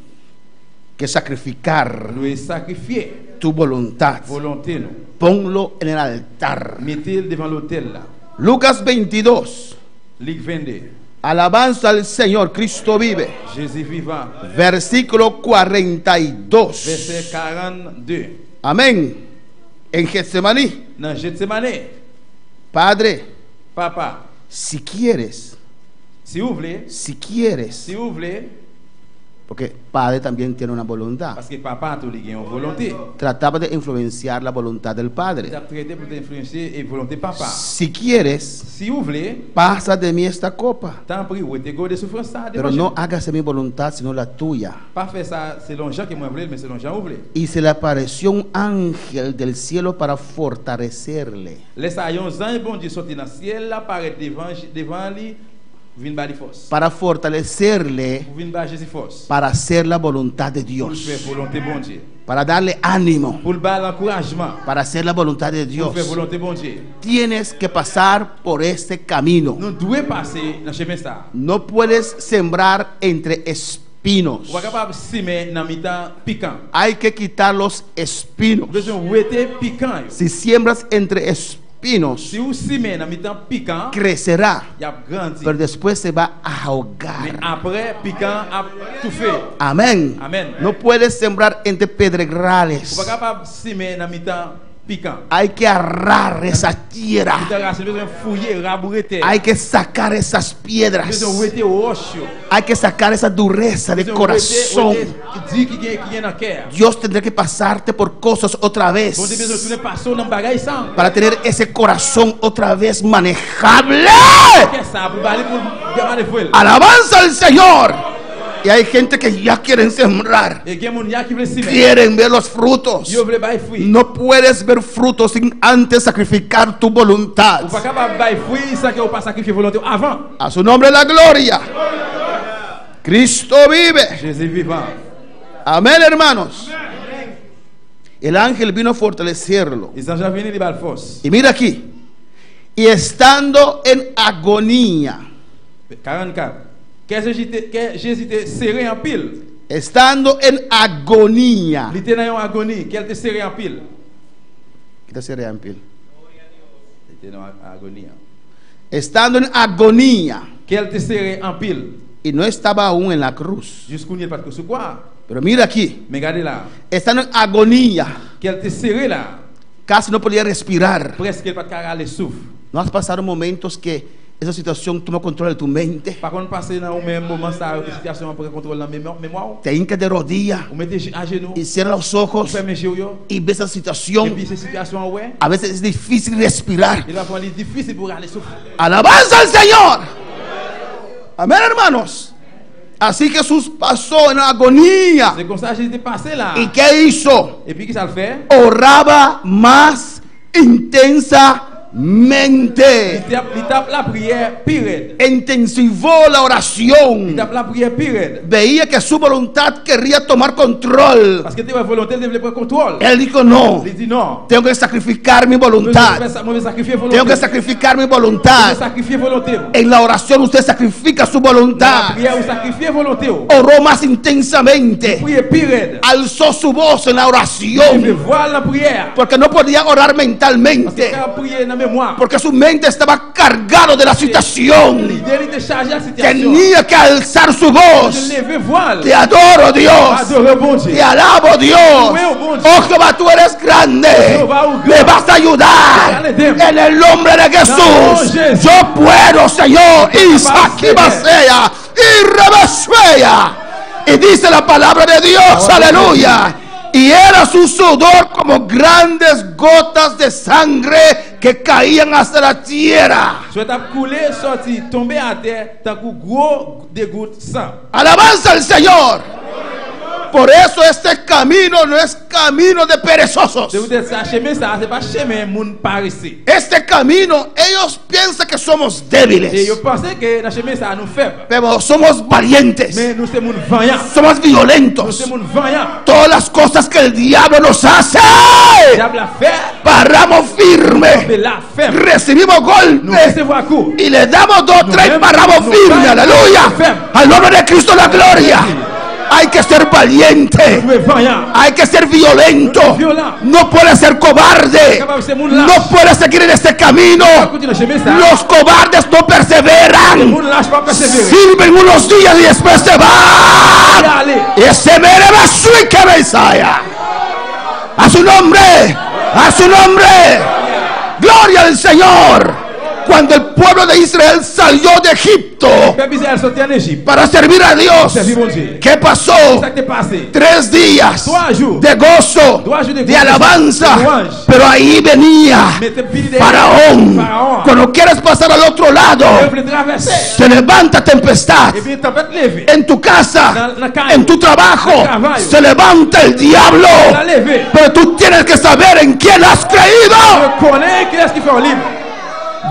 que sacrificar nous sacrifier tu voluntad. volonté nous. Ponlo en el altar. Mettez-le devant l'autel là. Lucas 22. Luc 22. Alabanza al Señor, Cristo vive. Jésus vivant. Versículo 42. Verset 42. Amén. En Getsemaní, Dans Gethsemane, Padre, papa, si quieres, si vous voulez, si vous voulez, porque Padre también tiene una voluntad. parce que papa a tout li gen une volonté. Trataba de influenciar la voluntad del Il Padre. a traité pour influencer et volonté papa. Si quieres, Si vous voulez, pasa de mí esta copa, tant pis, ou êtes de souffrance ça, pero no hagas mi voluntad sino la tuya. pas faire ça selon Jean que moi voulais, mais selon Jean vous voulez. Y se le apareció un ángel del cielo para fortalecerle. Laisse à yon ange bon Dieu sortir dans le ciel là, paraître devant lui, vinn ba li force. Para fortalecerle, Pour vinn ba Jésus force. para hacer la voluntad de Pour Dios, faire volonté bon Dieu. para darle ánimo, Pour le ba l'encouragement. para hacer la voluntad de Pour Dios. faire volonté bon Dieu. Tienes que pasar por este camino. Nous devons passer dans chemin ça. No puedes sembrar entre espinos. Ou pas capable semer dans mi-temps piquant. Hay que quitar los espinos. Besoin ouéter piquant. Yo. Si siembras entre espinos, Si vous semez dans mi-temps piquant, crecerá, il a grandi. pero después se va a Mais ahogar. après piquant a tout fait. Amén. Amen. No puedes sembrar entre Ou pas pedregales. capable semer dans mi-temps piquant. Hay que arrar esa tierra. Tout racine besoin fouiller, rabourer terre. Hay que sacar esas piedras. Besoin ouéter roche. Yo. Hay que sacar esa dureza de Besoin corazón. dit qui gagne dans cœur. Dios tendrá que pasarte por cosas otra vez Bon Dieu besoin tourner passer dans bagaille ça. para tener ese corazón otra vez manejable. Qu'est-ce ça pour baler pour démarrer fuel. Alabanza al Señor. Y hay gente que ya quieren sembrar, Et gen moun ya qui veut semer. quieren ver los frutos. Yo veut bailler fruit. No puedes ver frutos sin antes sacrificar tu voluntad. Ou pas capable bailler fruit ça que ou pas sacrifier volonté avant. A su nombre la gloria. Cristo vive. Jésus vivant. Amén, hermanos. El ángel vino a fortalecerlo. Ils ont venu les balles force. Y mira aquí. Y estando en agonía. 44. Que Jésus était serré en pile. Estando en agonía. Il était dans une agonie. Qu'elle était serré en pile. Quita ese ampil. Il était dans une agonie. Estando en agonía. Qu'elle était serré en pile. Y no estaba aún en la cruz. Jusqu'où il n'y a pas de sous quoi. Pero mira aquí. Mais regardez là. Estando en agonía. Qu'elle était serré là. Casi no podía respirar. Presque elle pas de carrer souffle. ¿No has pasado momentos que esa situación toma control de tu mente? Par contre, passer dans un même moment, ça, la situation prend contrôle dans la mémoire. Te hincas de rodillas Vous mettez à genoux. y cierras los Vous ojos fermez les yeux. y ves esa Et situación. puis, cette situation, ouais. A veces es difícil respirar. Il va falloir difficile pour aller souffle. Alabanza al Señor. Amén, hermanos. Así Jesús pasó en agonía. C'est comme ça que Jésus est passé là. ¿Y qué hizo? Et puis, qu'est-ce qu'il fait? Oraba más intensamente. Il tape la prière pire. Intensivó la Il oración. tape la prière pire. Veía que su voluntad quería tomar control. Parce que tu as volonté de prendre contrôle. Él dijo no. Il dit non. Tengo que sacrificar mi voluntad. Moi, je sacrifier volonté. Tengo que sacrificar mi Je voluntad. sacrifier volonté. En la oración usted sacrifica su Dans la voluntad. prière, vous sacrifiez volonté. Oró más intensamente. Prière pire. Alzó su voz en la Je vais oración. voir la prière. Porque no podía orar Parce que mentalmente. quand prière dans la mémoire. Porque su mente estaba cargado de la situación. L'idée de charger la situation. Tenía que alzar su Je voz. lève voile. Te adoro, Dios. Adore bon Dieu. Te alabo, Dios. Oh, Jehová, tú eres grande. Me vas a ayudar. En el nombre de Jesús. Yo puedo, Señor. Isaac y Basea. Y Rebesea. Y dice la palabra de Dios. Aleluya. Y era su sudor como grandes gotas de sangre que caían hasta la tierra. Soit à couler, sorti, tomber à terre, tant que gros des gouttes sang. Alabanza al Señor. Por eso este camino no es camino de perezosos. C'est peut-être ça, chemin ça, c'est pas chemin moun paresseux. Este camino, ellos piensan que somos Et débiles, je pensais que dans chemin ça nous faibles. pero somos valientes, Mais nous sommes moun vaillants. somos Nous violentos. sommes moun vaillants. Todas las cosas que el diablo nos hace, Diable a fait, paramos firme, mais la femme. recibimos Nous golpes recevons un coup. y le damos dos, tres y paramos firme. Aleluya. Al nombre de Cristo la gloria. Hay que ser valiente. Vous êtes vaillant. Hay que ser violento. No puedes ser cobarde. No puedes seguir en este camino. Continuez à chemin ça. Los cobardes no Les perseveran. gens ne lâchent pas persévérer. Sirven unos días y después se van. Allez. Y se me va su que Mesaya. A su nombre. A su nombre. Gloria al Señor. Cuando el pueblo de Israel salió de Egipto Peuple Israël sorti en Égypte. para servir a Dios, Servir mon Dieu. ¿qué pasó? Ça qui t'est passé. 3 días 3 jours. de gozo, Trois jours de de gozo, alabanza, de louange. pero ahí venía Mais te pile de Faraón. Pharaon. Cuando quieres pasar al otro lado, Peuple traversé. se levanta tempestad. Et puis tempête levée. En tu casa, Na calle, en tu trabajo, na caballo. se levanta el diablo. La levé. Pero tú tienes que saber en quién has creído. Je connais qui est-ce qui fait un libre.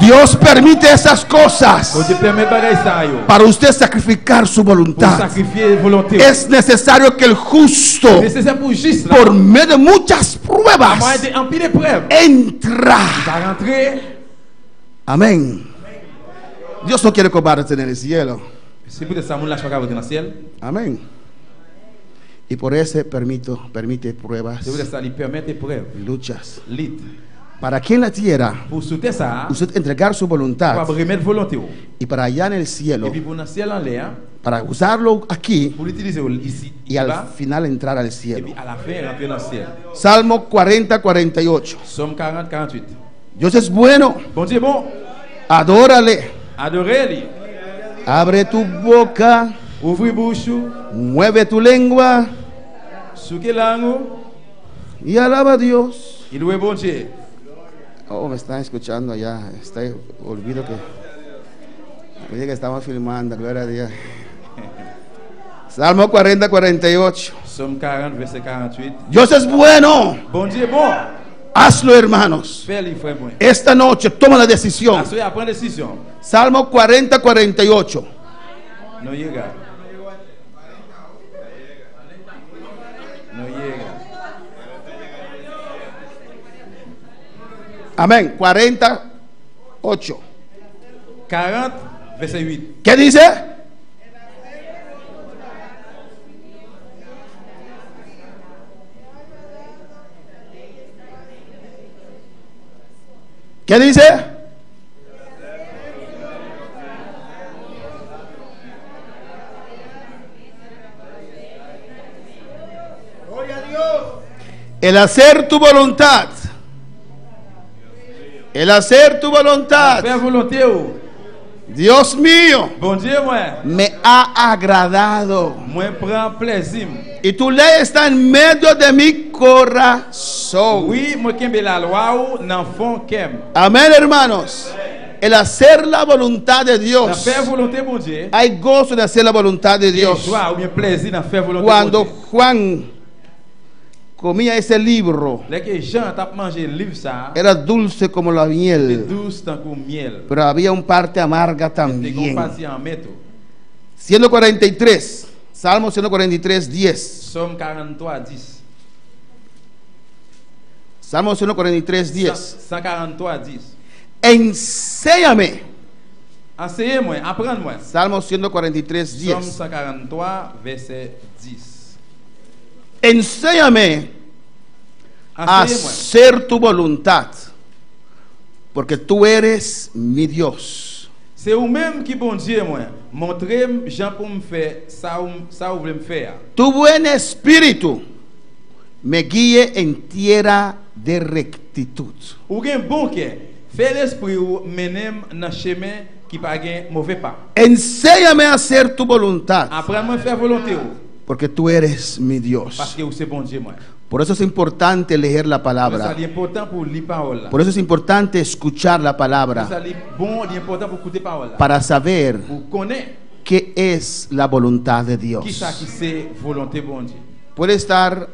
Dios permite esas cosas Bon Dieu permet bagaille ça yo. para usted sacrificar su Pour voluntad. sacrifier volonté. Es necesario que el justo, Nécessaire pour juste là. por medio de muchas Moi pruebas, de en pile épreuve. entra. Va rentrer. Amén. Dios no quiere cobardes en el cielo. C'est pour ça mon lâche pas dans le ciel. Amén. Y por eso permite pruebas, C'est pour ça lui permet épreuve. luchas. Lit. Para aquí en la tierra, Pour sauter ça. usted entregar su voluntad, Pour remettre volonté. y para allá en el Et cielo, puis pour dans le ciel en l'air. para usarlo aquí Pour l'utiliser ici. y al Là. final entrar al Et cielo. puis à la fin rentrer dans le ciel. Salmo 40-48. Somme 40-48. Dios es bueno, Bon Dieu bon. adórale, Adorez-lui. abre tu boca, Ouvrez bouche. mueve tu lengua Souquez langue. y alaba a Dios. Il louez bon Dieu. Oh, me están escuchando allá. Olvido que. Oye, que estamos filmando, gloria a Dios. Salmo 40-48. Somme 40, verset 48. Dios es bueno. Bon Dieu bon. Hazlo, hermanos. Fais-le, frère moi. Esta noche toma la decisión. Assoyez à prendre décision. Salmo 40-48. Non yega. Non yega. Amén. 48. 40, verset 8. ¿Qué dice? ¿Qué dice? El hacer tu voluntad. El hacer tu voluntad. Fais volonté ou. Dios mío, Bon Dieu moi. me ha agradado. Moi prends plaisir. Y tu ley está en medio de mi corazón. Oui, moi kembe la loi ou nan fond kem. Amén, hermanos. El hacer la voluntad de Nan Dios. faire volonté bon Dieu. Hay gozo de hacer la voluntad de Dios. Joie ou bien plaisir nan faire volonté Cuando bon Dieu. Juan comía ese libro, Là que Jean t'a mangé le livre ça. era dulce como la C'est miel, douce tant que miel. pero había un parte amarga C'est también. comparti en métaux. 143, Salmo 143, 10. Somme 43, 10. Salmo 143, 10. 143, 10. Enséñame. Enseignez-moi, apprenez-moi. Salmo 143, Somme 10. 143, verset 10. Enséñame a Enseignez-moi. hacer tu voluntad, porque tú eres mi Dios. C'est vous-même qui bon Dieu, moi. Montrez-moi, Jean, pour me faire ça vous voulez me faire. Tu buen espíritu me guíe en tierra de rectitud. Ou gen bon cœur. Fais l'esprit ou menem dans chemin qui pas gen mauvais pas. Enséñame a hacer tu voluntad, Apprends-moi à faire volonté ou. porque tú eres mi Parce Dios. que vous c'est bon Dieu, moi. Por eso es importante leer la Ça palabra. c'est important pour lire parole là. Por eso es importante escuchar la Ça palabra c'est bon, c'est important pour écouter parole là. para saber Pour connaître qué es la voluntad de qui Dios. ça qui c'est volonté bon Dieu. Puede estar,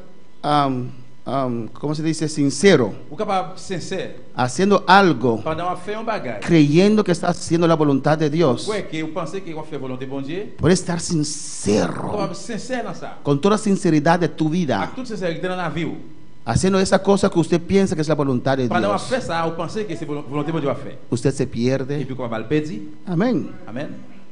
¿cómo se dice? Sincero, Ou capable sincère haciendo algo, pendant faire un bagage. creyendo que está haciendo la voluntad de Dios. Ouais, que vous pensez que vous faire volonté bon Dieu. Puede estar Vous sincero, capable sincère dans ça. con toda sinceridad de tu Avec vida, toute sincérité dans la vie. Ou. haciendo esa cosa que usted piensa que es la voluntad de Pendant Dios. vous fait ça, vous pensez que c'est volonté bon Dieu à faire. Usted se Et pierde. puis qu'on va le perdre. Amén. Amen.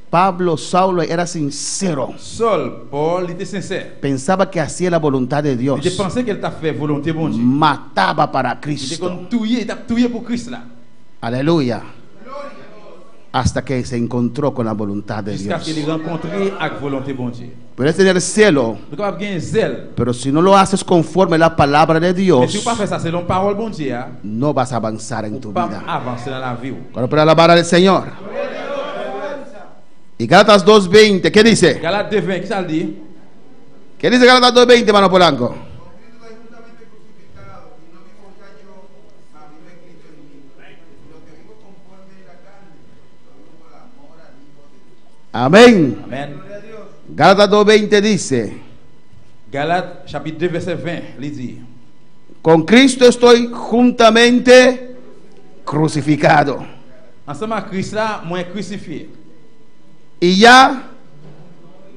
Pablo, Saulo era sincero. Saul, Paul, il était sincère. Pensaba que hacía la voluntad de Il Dios. était pensé qu'elle t'a fait volonté bon Dieu. Mataba para Il était Cristo. comme touillé, il t'a touillé pour Christ là. Aleluya. Hasta que se encontró con la voluntad de Jusqu'à ce qu'il Dios. ait rencontré avec volonté bon Dieu. Puedes tener celo, Donc, on va gagner zèle. pero si no lo haces conforme a la palabra de Mais si Dios, vous ne pas faire ça selon parole bon Dieu, no vas a avanzar en vous tu ne pas vida. avancer dans la vie. Cuando para alabar al Señor. Y Gálatas 2:20, ¿qué dice? Galate 2:20, qui ça le dit? ¿Qué dice Gálatas 2:20, hermano Polanco? Amén. Amen. Gálatas 2:20 dice: Galate chapitre 2 verset 20, il dit: con Cristo estoy juntamente crucificado. ensemble avec Christ là, moi crucifié. Y ya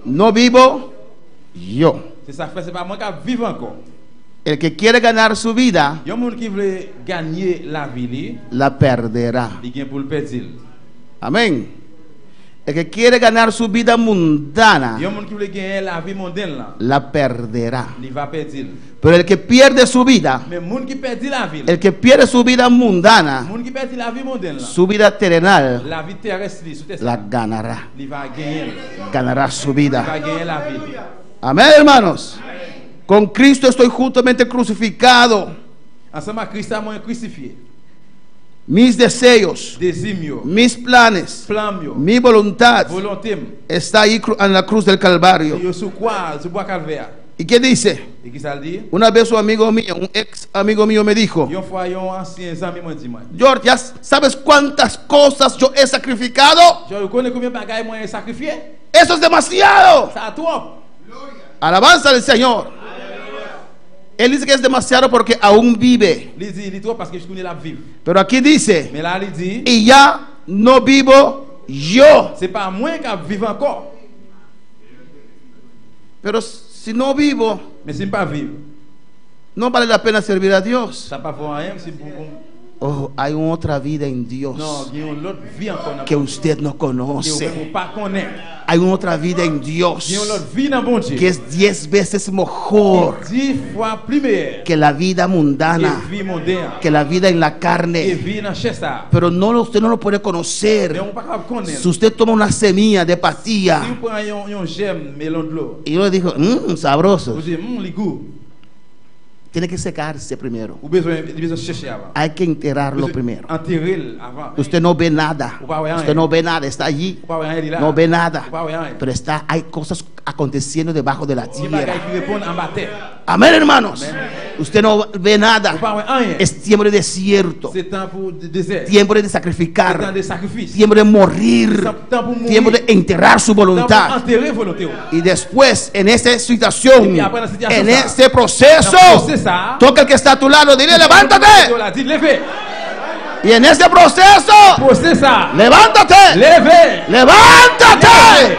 no vivo yo. C'est ça fait, c'est pas moi qui vivre encore. El que quiere ganar su vida, Il y a un monde qui veut gagner la vie, la perderá. il gagne pour le perdre. Amén. El que quiere ganar su vida Il y a mundana, un monde qui veut gagner la vie mondaine là, la perderá. il va perdre. Pero el que pierde su vida, Mais le monde qui perd la vie, el que pierde su vida le mundana, monde qui perd la vie mondaine là, su vida terrenal, la vie terrestre, sous terre, la ganará. il va gagner. Ganará su Il vida. va gagner la vie. Amén, hermanos. Con Cristo estoy juntamente crucificado. Ensemble avec Christ, moi crucifié. Mis deseos, Désir, mis planes, plan, mi voluntad volonté, está ahí en la cruz del Calvario. yo sous quoi, sous bois calvaire. ¿Y qué dice? Et qui ça le dit? Una vez un amigo mío, un ex amigo mío me dijo: Une fois, un ancien ami m'a dit, moi, George, ¿ya sabes cuántas cosas yo he sacrificado? je connais combien de bagages moi sacrifié? Eso es demasiado. Ça a trop. Alabanza al Señor. Él dice que es demasiado porque aún vive. Il dit trop parce que je connais la vie. Pero aquí dice: Mais là, il dit, y ya no vivo yo. c'est pas moi qui vive encore. Pero si no vivo, Mais si je ne pas vivre, no vale la pena servir a Dios. ça ne va pas rien. Si Oh, hay otra vida en Dios non, il y a une autre vie encore. que usted no Que conoce. vous ne pas connaître. Hay otra vida en Il y a une Dios autre vie dans bon Dieu. que es 10 veces mejor 10 fois plus meilleure que la vida que mundana, vie mondaine. que la vida en la Que carne. vie dans chair ça. Pero no, usted no lo puede Mais conocer. on ne peut pas connaître. Si usted toma una semilla de Si patilla vous prenez un gemme melon de l'eau, y yo le digo, sabroso, vous dites, les goûts, tiene que secarse primero. vous avez besoin de chercher avant. Hay que enterrarlo Vous primero. enterrez avant. Usted no ve nada. Upa, weón. Usted no ve nada. Está allí. Vous pouvez rien là. No ve nada. Vous pouvez rien. Pero hay cosas aconteciendo debajo de la Il y a des tierra. bagages qui répondent en bas terre. Amén, hermanos. Usted no ve Vous nada. pouvez rien. Es tiempo de desierto. C'est temps pour le désert. Tiempo de C'est temps sacrificar. de sacrifice. Tiempo de morir. Temps pour mourir. Tiempo de enterrar su Temps pour voluntad. enterrer volonté. Y después, en esa situación, Y después, en la situación, en ça. ese proceso, Dans le processus, toca el que está a tu lado, dile, levántate. Dit levez. Y en ese proceso, Procès ça. levántate. Levez. Levántate.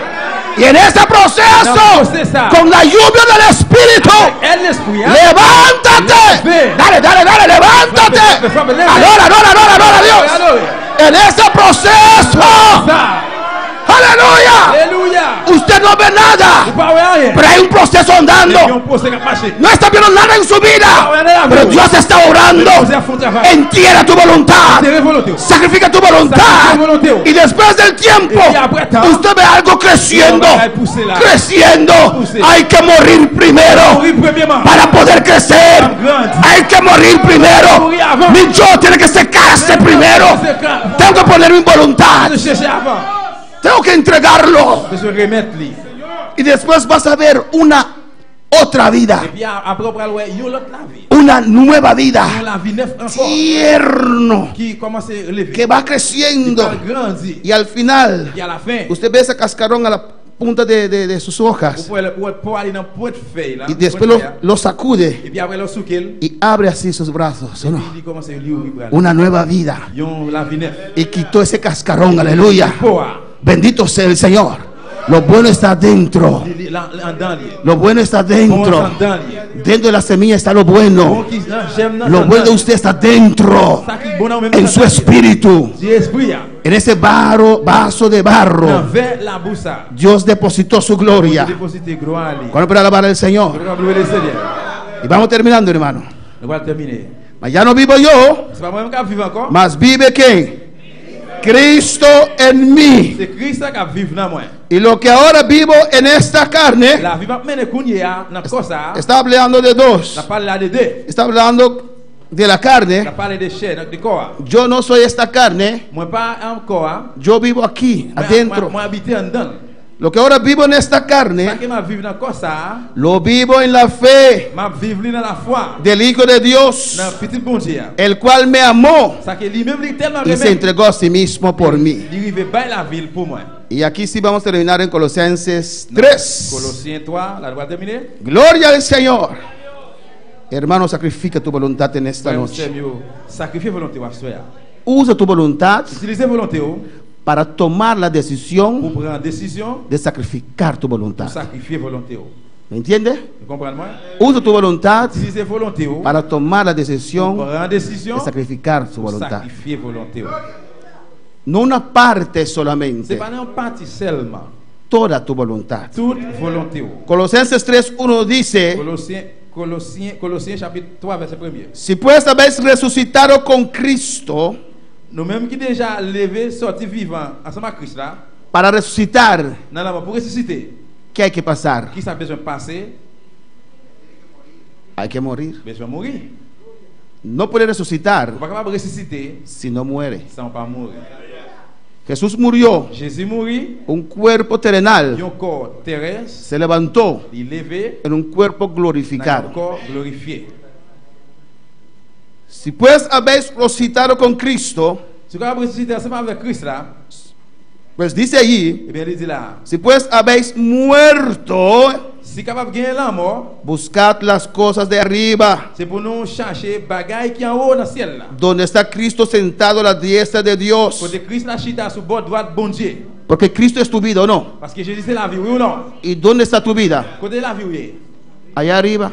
Y en ese proceso, con la lluvia del Espíritu, Elle l'esprit. levántate. Leve. Dale, levántate. Leve. Adora a Dios. En ese proceso, Ça. aleluya. Alléluia. Usted no ve Vous nada, pouvez rien. pero hay un proceso Il y a andando. un procès qui a marché. No está viendo nada en su vida, pero Dios está orando. Entierra tu voluntad, Enterrez volonté. sacrifica tu voluntad, y después del tiempo usted ve algo creciendo. Hay que morir primero Mourir premièrement. para poder crecer. Hay que morir primero. Mi yo tiene que secarse primero. Tengo que poner mi voluntad, De chercher avant. tengo que entregarlo, De se remettre lui. y después vas a ver una otra vida, Et puis après on va voir il y a l'autre la vie. una nueva vida, La vie neuve encore. tierno, Qui commence à relever. que va Qui creciendo, va grandir. y al final Et à la fin, usted ve ese cascarón a la punta de sus vous hojas, pouvez aller dans le point de feuille là. y después lo sacude Et puis après le souquel. y abre así sus brazos, Et ¿no? puis il commence à lire bras. Una nueva vida, Yon la vie neuve. y quitó ese cascarón, aleluya. Poa. Bendito sea el Señor. Lo bueno está dentro. Lo bueno está dentro. Dentro de la semilla está lo bueno. Lo bueno de usted está dentro. En su espíritu. En ese vaso de barro. Dios depositó su gloria. ¿Cuándo puede alabar al Señor? Y vamos terminando, hermano. Mas ya no vivo yo, mas vive ¿quién? Cristo en mí. Y lo que ahora vivo en esta carne, está hablando de dos. Está hablando de la carne. Yo no soy esta carne. Yo vivo aquí, adentro. Lo que ahora vivo en esta carne, lo vivo en la fe del Hijo de Dios, el cual me amó y se entregó a sí mismo por mí. Y aquí sí vamos a terminar en Colosenses 3. Gloria al Señor. Hermano, sacrifica tu voluntad en esta noche. Usa tu voluntad para tomar la decisión de sacrificar tu voluntad. ¿Me entiende? Usa tu voluntad para tomar la decisión de sacrificar tu voluntad. No una parte solamente. Toda tu voluntad. Colosenses 3:1 dice: si pues habéis resucitado con Cristo, nous-mêmes qui déjà levé, sorti vivant ensemble avec Christ là, para resucitar, pour ressusciter, ¿qué hay que pasar? Qui ça besoin de passer? Hay que morir. Besoin de mourir. No puede resucitar si no muere. Pas mourir. Jesús murió. Jésus mourit. Un cuerpo terrenal un corps terrestre se levantó en un cuerpo glorificado. Un corps glorifié. Si pues habéis resucitado con Cristo, pues dice allí, si pues habéis muerto, buscad las cosas de arriba, donde está Cristo sentado a la diestra de Dios. Porque Cristo es tu vida, ¿o no? ¿Y dónde está tu vida? Allá arriba.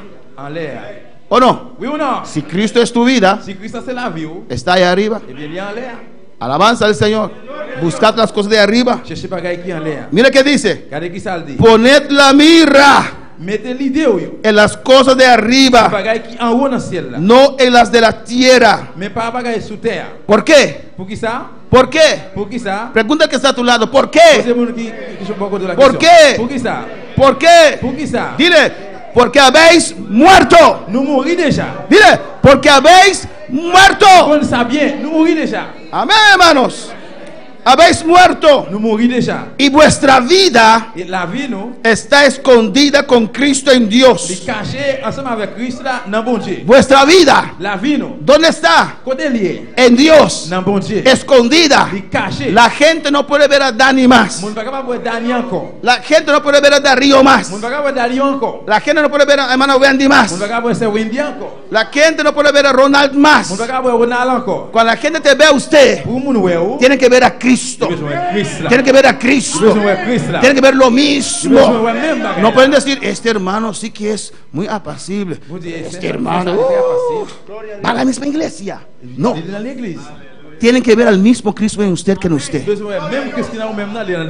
¿O no? Si Cristo es tu vida, está allá arriba. Alabanza al Señor. Buscad las cosas de arriba. Mira qué dice: poned la mira en las cosas de arriba, no en las de la tierra. ¿Por qué? ¿Por qué? Pregunta que está a tu lado. ¿Por qué? ¿Por qué? ¿Por qué? Dile: porque habéis muerto. Dile: porque habéis muerto. Amén, hermanos. Habéis muerto y vuestra vida está escondida con Cristo en Dios. Vuestra vida, ¿dónde está? En Dios, escondida. La gente no puede ver a Dani más. La gente no puede ver a Darío más. La gente no puede ver a hermano Wendy más. La gente no puede ver a Ronald más. Cuando la gente te ve a usted, tiene que ver a Cristo. Tienen que ver a Cristo. Tienen que ver lo mismo. No pueden decir: este hermano sí que es muy apacible. Este hermano va a la misma iglesia. No. Tienen que ver al mismo Cristo en usted que en usted.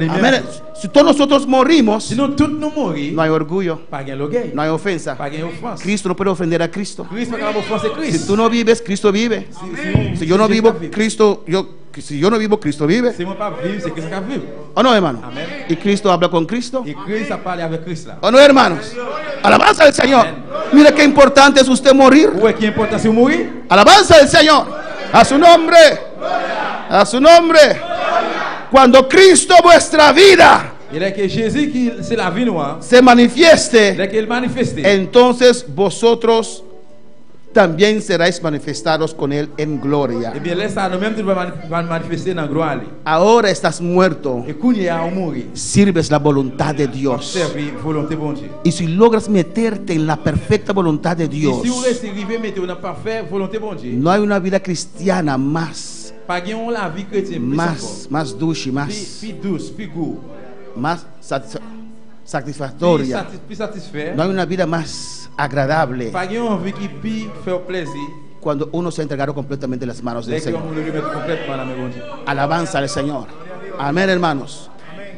Amén. Si todos nosotros morimos, no hay orgullo, no hay ofensa. Cristo no puede ofender a Cristo. Si tú no vives, Cristo vive. Si yo no vivo, Cristo vive. ¿O no, hermano? Y Cristo habla con Cristo. ¿O no, hermanos? Alabanza al Señor. Mira qué importante es usted morir. Alabanza al Señor. A su nombre. A su nombre. Cuando Cristo, vuestra vida, se manifieste, entonces vosotros también seréis manifestados con Él en gloria. Ahora estás muerto. Sirves la voluntad de Dios. Y si logras meterte en la perfecta voluntad de Dios, no hay una vida cristiana más dulce, más Plus satisfactoria. plus satisfait. No hay una vida más agradable Pas une vie qui peut faire plaisir. cuando uno se ha entregado completamente en las manos del Dès qu'on Señor. le remet complètement à la main de Dieu. Alabanza al Señor. Amén, hermanos.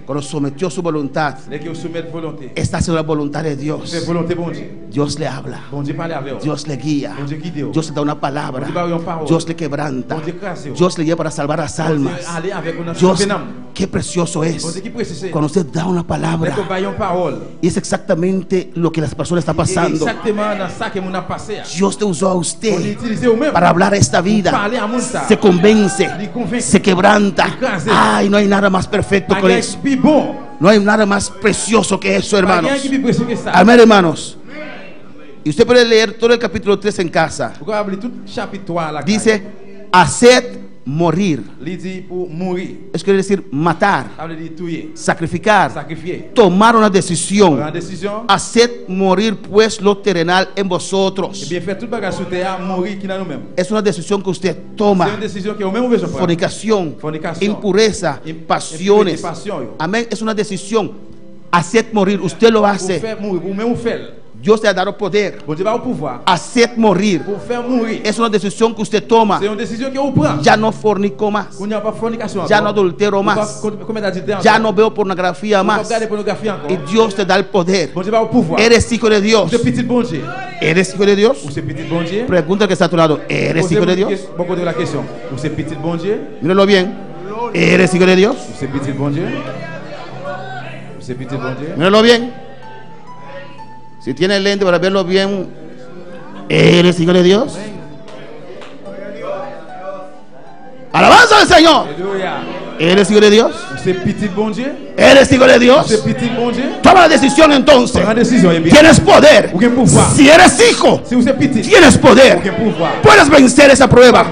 Cuando sometió su voluntad, Dès qu'on soumet volonté. esta es la voluntad de C'est Dios. volonté bon Dieu. Dios le habla, Bon Dieu parle avec vous. Dios le guía, Bon Dieu guide vous. Dios le da una palabra, Bon Dieu parle en parole. Dios le quebranta, Bon Dieu grâce vous. Dios le lleva para salvar las Bon Dieu almas. aller avec une Dios, âme. qué precioso Bon es Dieu qui précise. cuando usted da una Dès palabra qu'on va en parole. y es exactamente lo que las personas están pasando. Exactement dans ça que mon a passé. Dios te usó a On usted utilise au même. para hablar a esta vida. Parler à mon ça. Se convence, se quebranta. Ay, no hay nada más perfecto que Rien eso. qui bon. No hay nada más precioso que eso, hermanos. Rien qui plus précieux que ça. Amén, hermanos. Y usted puede leer todo el capítulo 3 en casa. Pourquoi abrir tout chapitre 3 à la Dice, haced morir. Il dit pour mourir. Eso quiere decir matar, Ça veut dire tuer, sacrificar, sacrifier. tomar una decisión. Prendre décision. Haced morir pues lo terrenal en Et vosotros. bien faire tout bagage sur terre, mourir qui dans nous-mêmes. Es una decisión que usted C'est toma. une décision qui est au même besoin de prendre. Fornicación, Fornicación, impureza, pasiones. impureza, pasión, yo. Amén. Es una decisión. Haced morir. Usted lo Pour hace. faire mourir, pour même faire. Dios te ha dado poder. Bon Dieu va au pouvoir. Haced morir. Pour faire mourir. Es una decisión que usted toma. C'est une décision que vous prenez. Ya no fornico más. Vous n'avez pas fornication. Ya no adultero más. Combien d'adultère Ya no veo pornografía Vous más. regardez pornographie encore. Y Dios te da el poder. Bon Dieu va au pouvoir. Eres hijo de Dios. Vous êtes petit bon Dieu. ¿Eres hijo de Dios? Vous êtes petit bon Dieu. Pregunta al que está a tu lado. ¿Eres hijo de Dios? Bon côté de la question. Vous êtes petit bon Dieu. Míralo bien. ¿Eres hijo de Dios? Vous êtes petit bon Dieu. Vous êtes petit bon Dieu. Míralo bien. Si tiene lente para verlo bien, ¿eres hijo de Dios? Alabanza al Señor. Alléluia. ¿Eres hijo de Dios? Vous êtes petit bon Dieu. ¿Eres hijo de Vous Dios? êtes petit bon Dieu. Toma la decisión entonces. Prends décision. Et bien. Tienes poder. Aucun pouvoir. Si eres hijo, Si vous êtes petit. tienes poder. Aucun pouvoir. Puedes vencer esa prueba.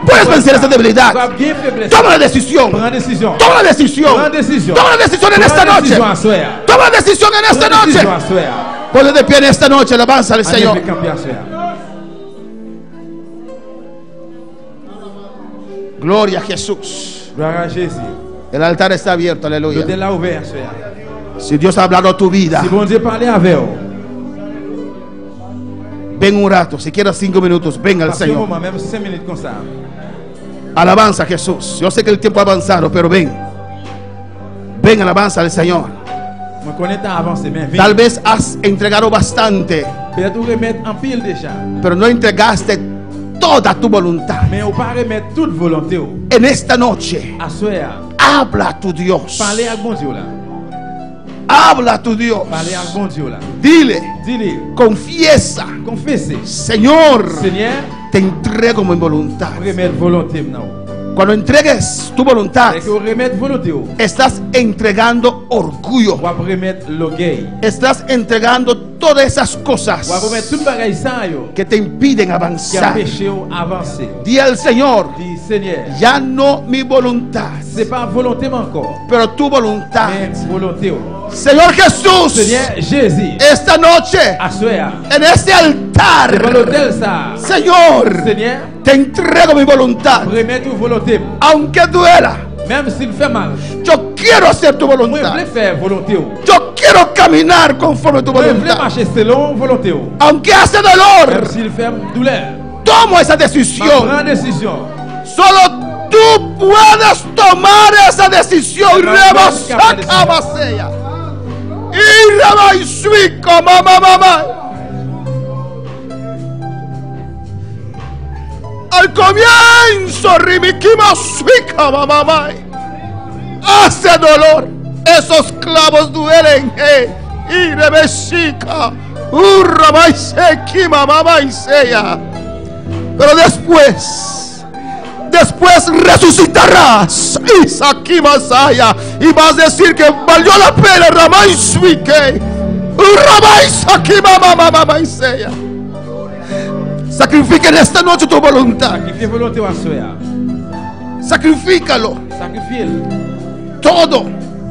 Puedes vencer esa debilidad. Vous avez bien faiblesse. Toma la decisión. Prends décision. Toma la decisión. Prends décision. Toma la decisión en esta Prends noche. décision à soir. Toma la decisión en esta Prends noche. décision à soir. Ponte de pie en esta noche. Alabanza al Allez, Señor. le camper à soir. Gloria a Jesús. Gloire à Jésus. El altar está abierto. Aleluya. L'hôtel là ouvert à soir. Si Dios ha hablado a tu vida, Si bon Dieu parlait avec vous. ven un rato. Si quieres 5 minutos, venga al Passez un Señor. moment, même 5 minutes comme ça. Alabanza a Jesús. Yo sé que el tiempo ha avanzado, pero ven. Ven, alabanza al Señor. Je connais ta avancée, mais viens. Tal vez has entregado bastante, Peut-être vous remettre en pile déjà. pero no entregaste toda tu voluntad. Mais vous pas remettre toute volonté. En esta noche, À soir. habla a tu Dios. Parlez avec bon Dieu là. Habla a tu Dios. Parlez avec bon Dieu là. Dile, Dis-lui. confiesa, Confessez. Señor, Seigneur, te entrego mi voluntad. vous remettre volonté maintenant. Cuando entregues tu voluntad, Dès que vous remettre volonté, vous estás entregando orgullo. pouvez remettre l'orgueil. Estás entregando todas esas Vous cosas pouvez remettre tout bagaille ça yo que te impiden qui a avanzar. péché ou avancer. Di al Señor, Dis Seigneur, ya no mi voluntad, c'est pas volonté encore, pero tu voluntad. mais volonté. Señor Jesús, Seigneur Jésus, esta noche à soir, en este c'est pas altar, l'hôtel ça. Señor, Seigneur, te entrego mi voluntad. remettre votre volonté. Aunque duela, Même s'il fait mal. yo quiero hacer tu Moi, je voluntad. voulais faire volonté. Yo quiero caminar conforme a tu Moi, je voulais voluntad. marcher selon volonté. Aunque hace Même dolor, s'il fait douleur. tomo esa Ma decisión. prends décision. Solo tú puedes tomar esa decisión. Pero Rebasacabasea. Y rebaisuico, mamá. Al comienzo, Rimiquima suica, mamá. Hace dolor. Esos clavos duelen. Y rebesica. Urrabaisequima, mamá y sea. Pero después resucitarás, Isaki Masaya, y vas a decir que valió la pena, Ramay Suike, Ramay Sakima Mama Isaya. Sacrifica en esta noche tu voluntad, Sacrifiez volonté à soir. sacrifícalo Sacrifiez todo,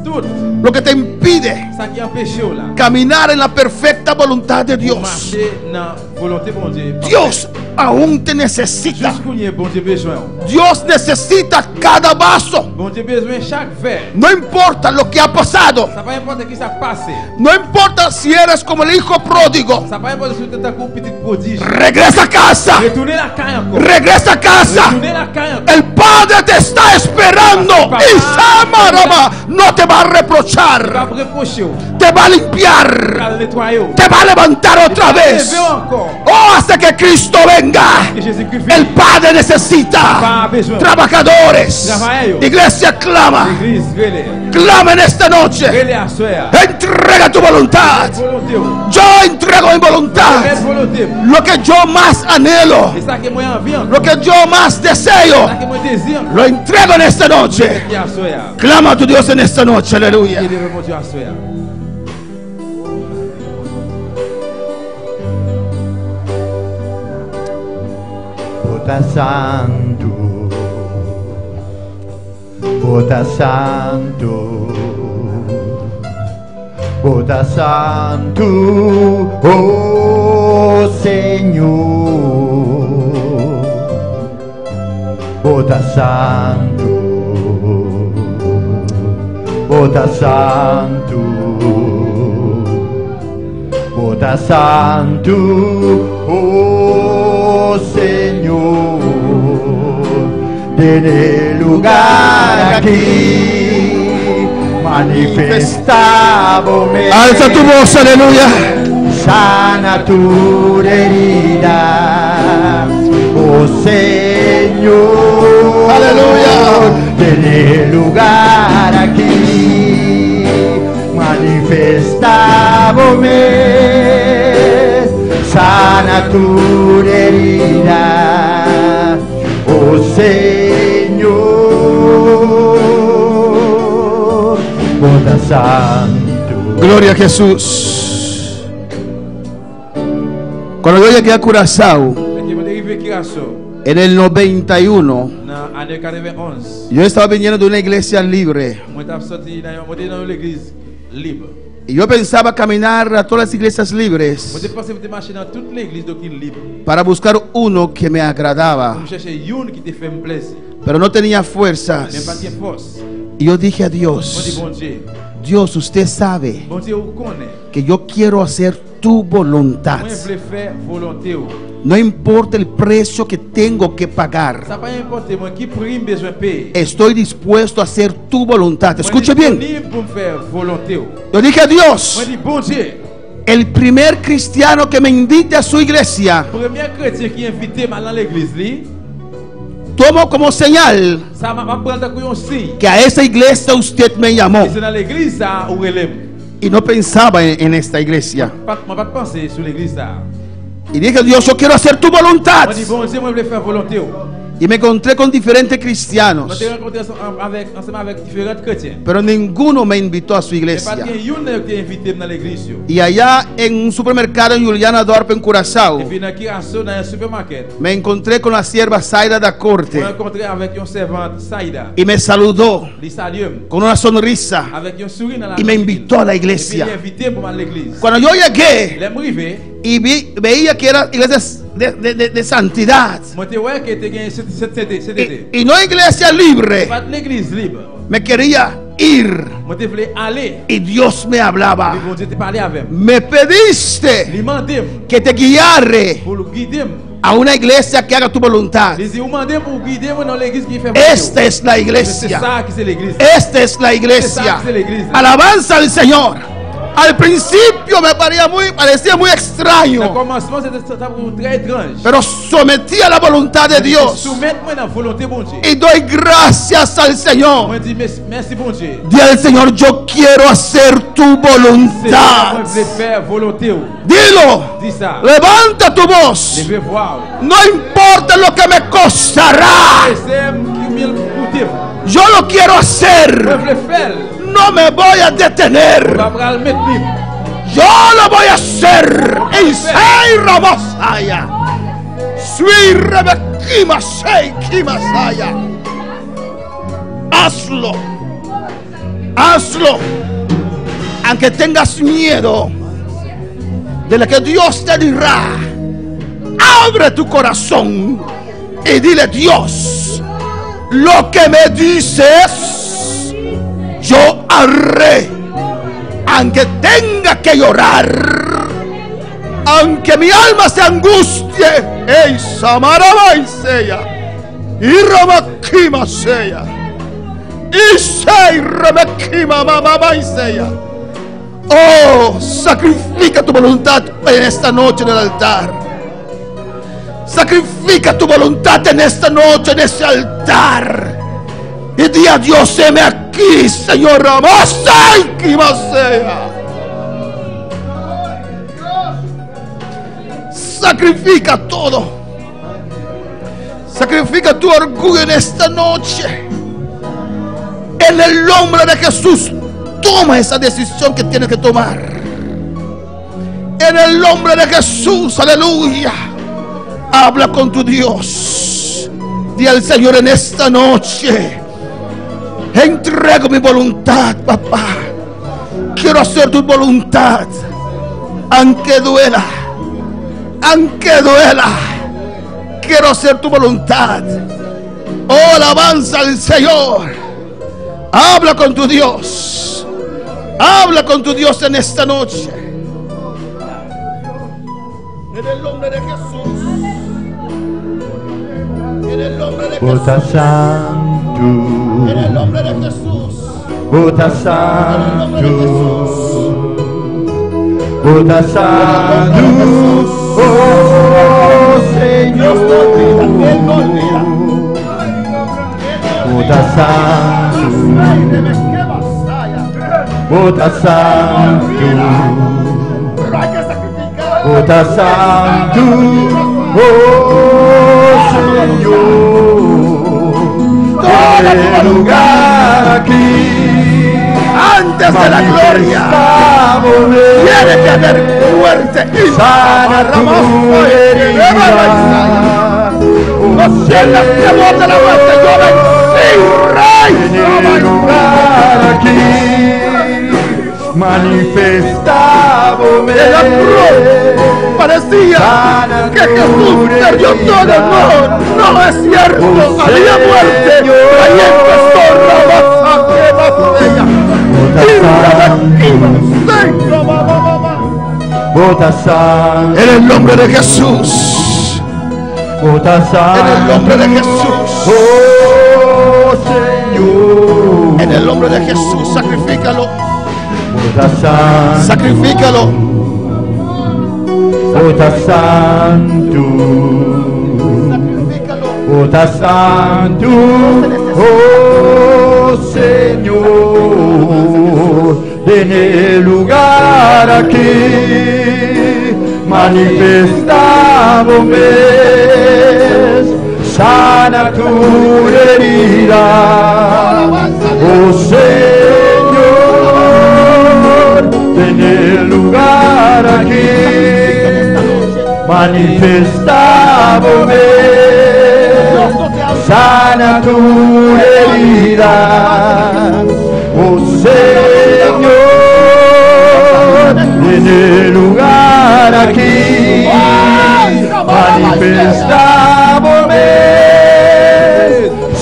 tout. lo que te impide Ça qui empêche là. caminar en la perfecta voluntad de Dios. Marcher dans volonté bon Dieu. Dios aún te necesita. Jusqu'où y a bon Dieu besoin. Dios necesita cada vaso. Bon Dieu besoin chaque verre. No importa lo que ha pasado. Ça pas importe qui ça passe. No importa si eres como el hijo pródigo. Ça pas importe si tu es un petit prodige. Regresa a casa. Retournez la caille encore. Regresa a casa. Retournez la caille encore. El Padre te está esperando. Y Samarama no te va a Va reprochar. reprocher. Te va a limpiar. Va nettoyer. Te va a levantar otra vez. Lever encore. Oh, hasta que Cristo venga. Que Jésus-Christ El vienne. Padre necesita Pas besoin. trabajadores. Travaillos. Iglesia, clama. L'église, relais. Clama en esta noche. Relais à soir. Entrega tu voluntad. Volonté. Yo entrego mi voluntad. Mettre volonté. Lo que yo más anhelo, Et ça que moi envie encore. lo que yo más deseo, Ça que moi désire. lo entrego en esta noche. Qui à soir. Clama a tu Dios en esta noche, aleluya. Qui devait mon Dieu à soir. Bota Santo, Bota Santo, Bota Santo, oh Señor, Bota Santo, Bota Santo, Bota Santo, oh Señor, tiene lugar aquí, manifestábome. Alza tu voz, aleluya. Sana tu herida, oh Señor, Aleluya. tiene lugar aquí, manifestábome, sana tu herida, oh Señor, Bota Santo. Gloria a Jesús. Cuando yo llegué a Curazao Qui m'a arrivé qui a so. en el 91, Dans l'année 91. yo estaba viniendo de una iglesia libre Moi t'ai sorti dans l'église libre. y yo pensaba caminar a todas las iglesias libres Moi t'ai pensé que marcher dans toute l'église doctrine libre. para buscar uno que me agradaba, Pour chercher une qui te fait me plaisir. pero no tenía Même pas fuerzas. de force. Y yo dije a Moi dis Dios, bon Dieu. Dios, usted sabe Bon Dieu vous connaît. que yo quiero hacer tu voluntad. Moi je voulais faire volonté. No importa el precio que tengo que pagar. Ça pas importe moi qui prime besoin payer. Estoy dispuesto a hacer tu voluntad. Escuche bien. Pour me faire volonté. Yo dije a Moi Dios, dis bon Dieu. el primer cristiano que me invite a su iglesia, Premier chrétien qui invité mal dans l'église li, tomo como señal ça m'a prendre comme un signe. que a esa iglesia usted me llamó. Et c'est dans l'église ça où elle est. Y no pensaba en esta iglesia. Pas penser sur l'église ça. Y dije, Dios, yo quiero hacer tu voluntad. Moi dis bon Dieu, moi je voulais faire volonté. Y me encontré con diferentes Moi cristianos, t'ai rencontré ensemble avec différents chrétiens. pero ninguno me invitó a su Mais pas iglesia. de une qui invité dans l'église. Y allá en un supermercado en Juliana Dorpe, en Curazao, Et puis dans qui asso dans un supermarché. me encontré con la sierva Zaira da On Corte rencontré avec une servante Saïda. y me saludó Il salue con una sonrisa avec un sourire dans la y me invitó a la Et puis il iglesia. est invité pour aller à l'église. Cuando yo llegué Il est arrivé. y veía que era iglesias de santidad Moi t'ai ouais que t'ai gagné cet été. y no iglesia libre, Pas de l'église libre. me quería ir Moi t'ai voulu aller. y Dios me Et hablaba. bon Dieu t'ai parlé avec. Me pediste Il m'a demandé que te guiare pour le guider. a una iglesia que haga tu voluntad. Il m'a demandé pour guider moi dans l'église qui fait Esta es la C'est iglesia. ça qui c'est l'église. Esta es la iglesia. C'est l'église. Alabanza al Señor. Al principio me parecía muy Au extraño, commencement c'était très étrange. pero sometí a la voluntad de Dios Soumettre-moi dans la volonté bon Dieu. y doy gracias al Señor. Moi dis merci bon Dieu. Di al Señor, yo quiero hacer tu C'est ça, moi voluntad. je voulais faire volonté. Dilo, Dis ça. levanta tu voz. Je vais voir. No importa lo que me costará, C'est qui m'a coûté. yo lo quiero Moi hacer. je voulais faire. No me voy a detener. On va le mettre libre. Yo lo voy a hacer. En sei Ramosaya. Sui Rebekima sei Kimasaya. Hazlo. Hazlo. aunque tengas miedo de lo que Dios te dirá, abre tu corazón y dile: Dios, lo que me dices, yo haré, aunque tenga que llorar, aunque mi alma se angustie. Ey, Samarabaiseya, y Ramakima Seya, y Sei Ramakima Mamabaiseya. Oh, sacrifica tu voluntad en esta noche en el altar. Sacrifica tu voluntad en esta noche en ese altar. Y di a Dios: heme aquí, Señor. Ramasai Kimasea. Sacrifica todo. Sacrifica tu orgullo en esta noche. En el nombre de Jesús, toma esa decisión que tienes que tomar. En el nombre de Jesús, aleluya. Habla con tu Dios. Di al Señor en esta noche: entrego mi voluntad, papá. Quiero hacer tu voluntad, aunque duela. Aunque duela, quiero hacer tu voluntad. Oh, alabanza al Señor. Habla con tu Dios. Habla con tu Dios en esta noche. En el nombre de Jesús. En el nombre de Jesús. Bota Santo. En el nombre de Jesús. Bota Santo. Bota Santo. Oh Señor. Bota Santo. Bota Santo. Bota Santo. Oh Señor. Este lugar aquí, antes de la gloria, tiene que haber muerte y sana tu herida. No sientas temor de la muerte. Yo vencí, Rey. En el lugar aquí, manifestábome. En la cruz parecía que Jesús perdió todo. No es cierto. Había muerte. Ahí empezó Bota Santo. en el nombre de Jesús. Bota Santo. En el nombre de Jesús. Oh Señor. En el nombre de Jesús, sacrifícalo. Bota Santo. Sacrifícalo. Bota Santo. Bota Santo. Oh Señor. En el lugar aquí, manifestándome, sana tu herida. Oh Señor, en el lugar aquí, manifestándome, sana tu herida. Oh Señor, en el lugar aquí, manifestándome,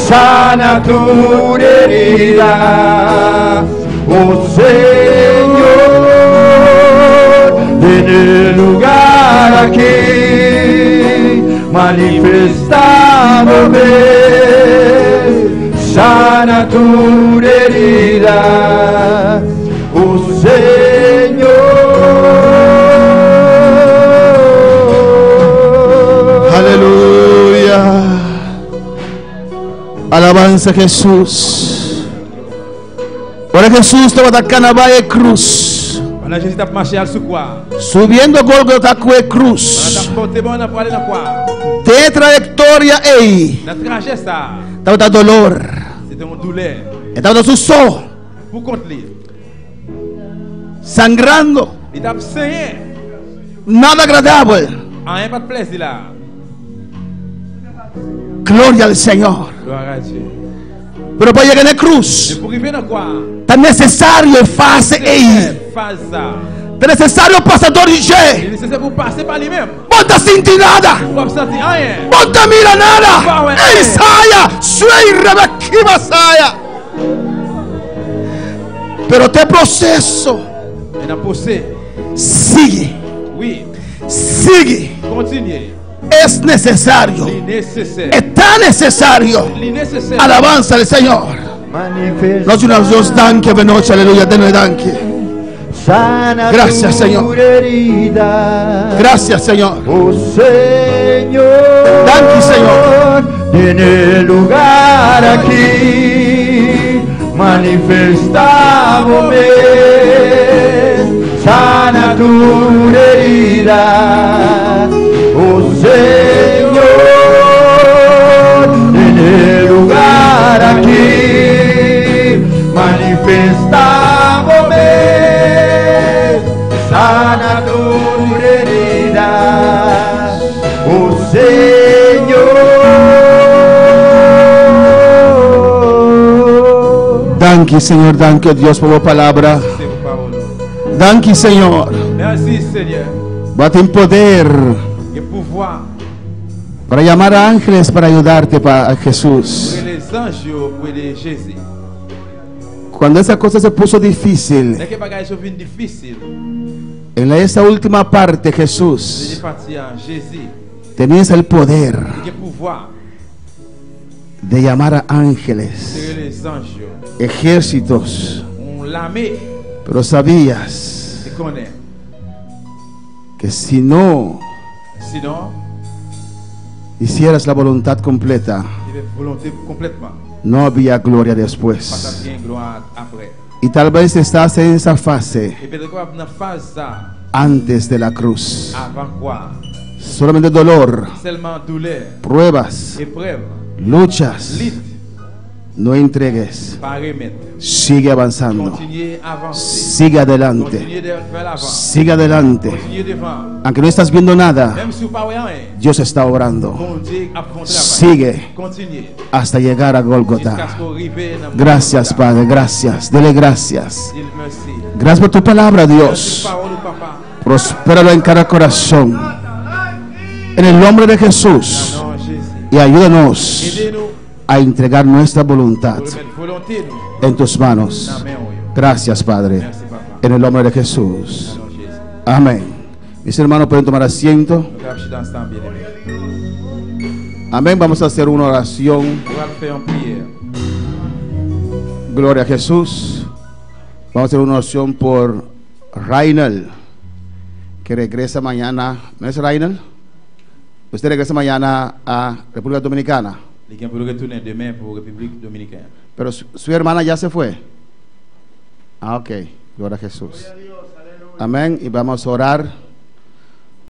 sana tu herida. Oh Señor, en el lugar aquí, manifestándome, sana tu herida. Oh Señor. Aleluya. Alabanza a Jesús. Ahora Jesús te va a atacar a Valle Cruz. Pendant Jésus t'a marché à sous quoi? Subiendo Golgotha Cruz. Pendant porté bon pour aller dans quoi? Te trayectoria ei. Dans trajet ça, Estaba de dolor. c'était une douleur. Estaba de sus ojos Pour contre lui, sangrando. il t'a saigné. Nada agradable. Rien pas de plaisir là. Gloria al Señor. Gloire à Dieu. Pero para llegar a la Mais cruz, pour arriver dans quoi? es necesario face ella. Phase ça. Es necesario pastor Il J. est nécessaire pour passer par lui-même. No te sientes nada. Pour pas sentir rien. No te mira nada. Isaiah, soy Rebeca Masaya. Pero este proceso Il a posé. sigue, Oui. sigue. Continuez. Es necesario. Il est nécessaire. Está necesario. Il est nécessaire. Alabanza al Señor. Manifesta. Noche una Dios danke, benoche, aleluya, denle danke. Sana Gracias, tu Señor. herida. Gracias, Señor. Oh Señor. Danke, Señor. Tiene lugar aquí. Manifestámonos. Sana tu herida. Oh Señor. Tiene lugar aquí. Manifestámonos. Sana tu herida, oh Señor. Danke, Señor, danke, Dios, por la palabra. C'est vos paroles. Danke, Señor. Merci Seigneur. Bate en poder Et pouvoir para llamar a ángeles para ayudarte, a pour Jesús. les anges pour aider Jésus. Cuando esa cosa se puso difícil, Dès que les bagages sont venus difficiles, en esa última parte, j'ai Jesús, parti à Jésus. tenías el poder Il y a pouvoir de llamar a sur ángeles, les anges. ejércitos, On l'armée pero sabías et connaît. que si no Sinon, hicieras la voluntad completa, il y avait volonté complètement. no había gloria Pas después. à bien gloire après. Y tal vez estás en esa fase Et peut-être qu'on va dans la phase ça, antes de la cruz. avant quoi? Solamente dolor, Seulement douleur, pruebas, épreuve, luchas. lutte, No entregues. pas remettre. Sigue avanzando. Continuer à avancer. Sigue adelante. Continuer vers l'avant. Sigue adelante. Continuer devant. Aunque no estás viendo nada, Même si vous ne parlez rien, Dios está obrando. bon Dieu a fait un travail. Sigue Continuez. hasta llegar a Jusqu'à Golgotha. ce qu'on arrive dans Gracias, Golgotha. Padre. Gracias. Dele gracias. Dis merci. Gracias por tu palabra, Merci Dios. parole au papa. Prospéralo en cada corazón. En el nombre de Jesús. Non, Jésus. Y ayúdanos Aidez-nous a entregar nuestra voluntad pour remettre volonté nous. en tus manos. Dans la main, oui. Gracias, Padre. Merci papa. En el nombre de Jesús. Non, Jésus. Amén. Mis hermanos pueden tomar asiento. Nous allons dans ce temps bien aimé. Amén. Vamos a hacer una oración. On va faire une prière. Gloria a Jesús. Vamos a hacer una oración por Rainel, que regresa mañana. ¿No es Rainel? Usted regresa mañana a República Dominicana. Les gens peuvent retourner demain pour la République dominicaine. Pero su hermana ya se fue. Ah, ok. Gloria a Jesús. Amén. Y vamos a orar.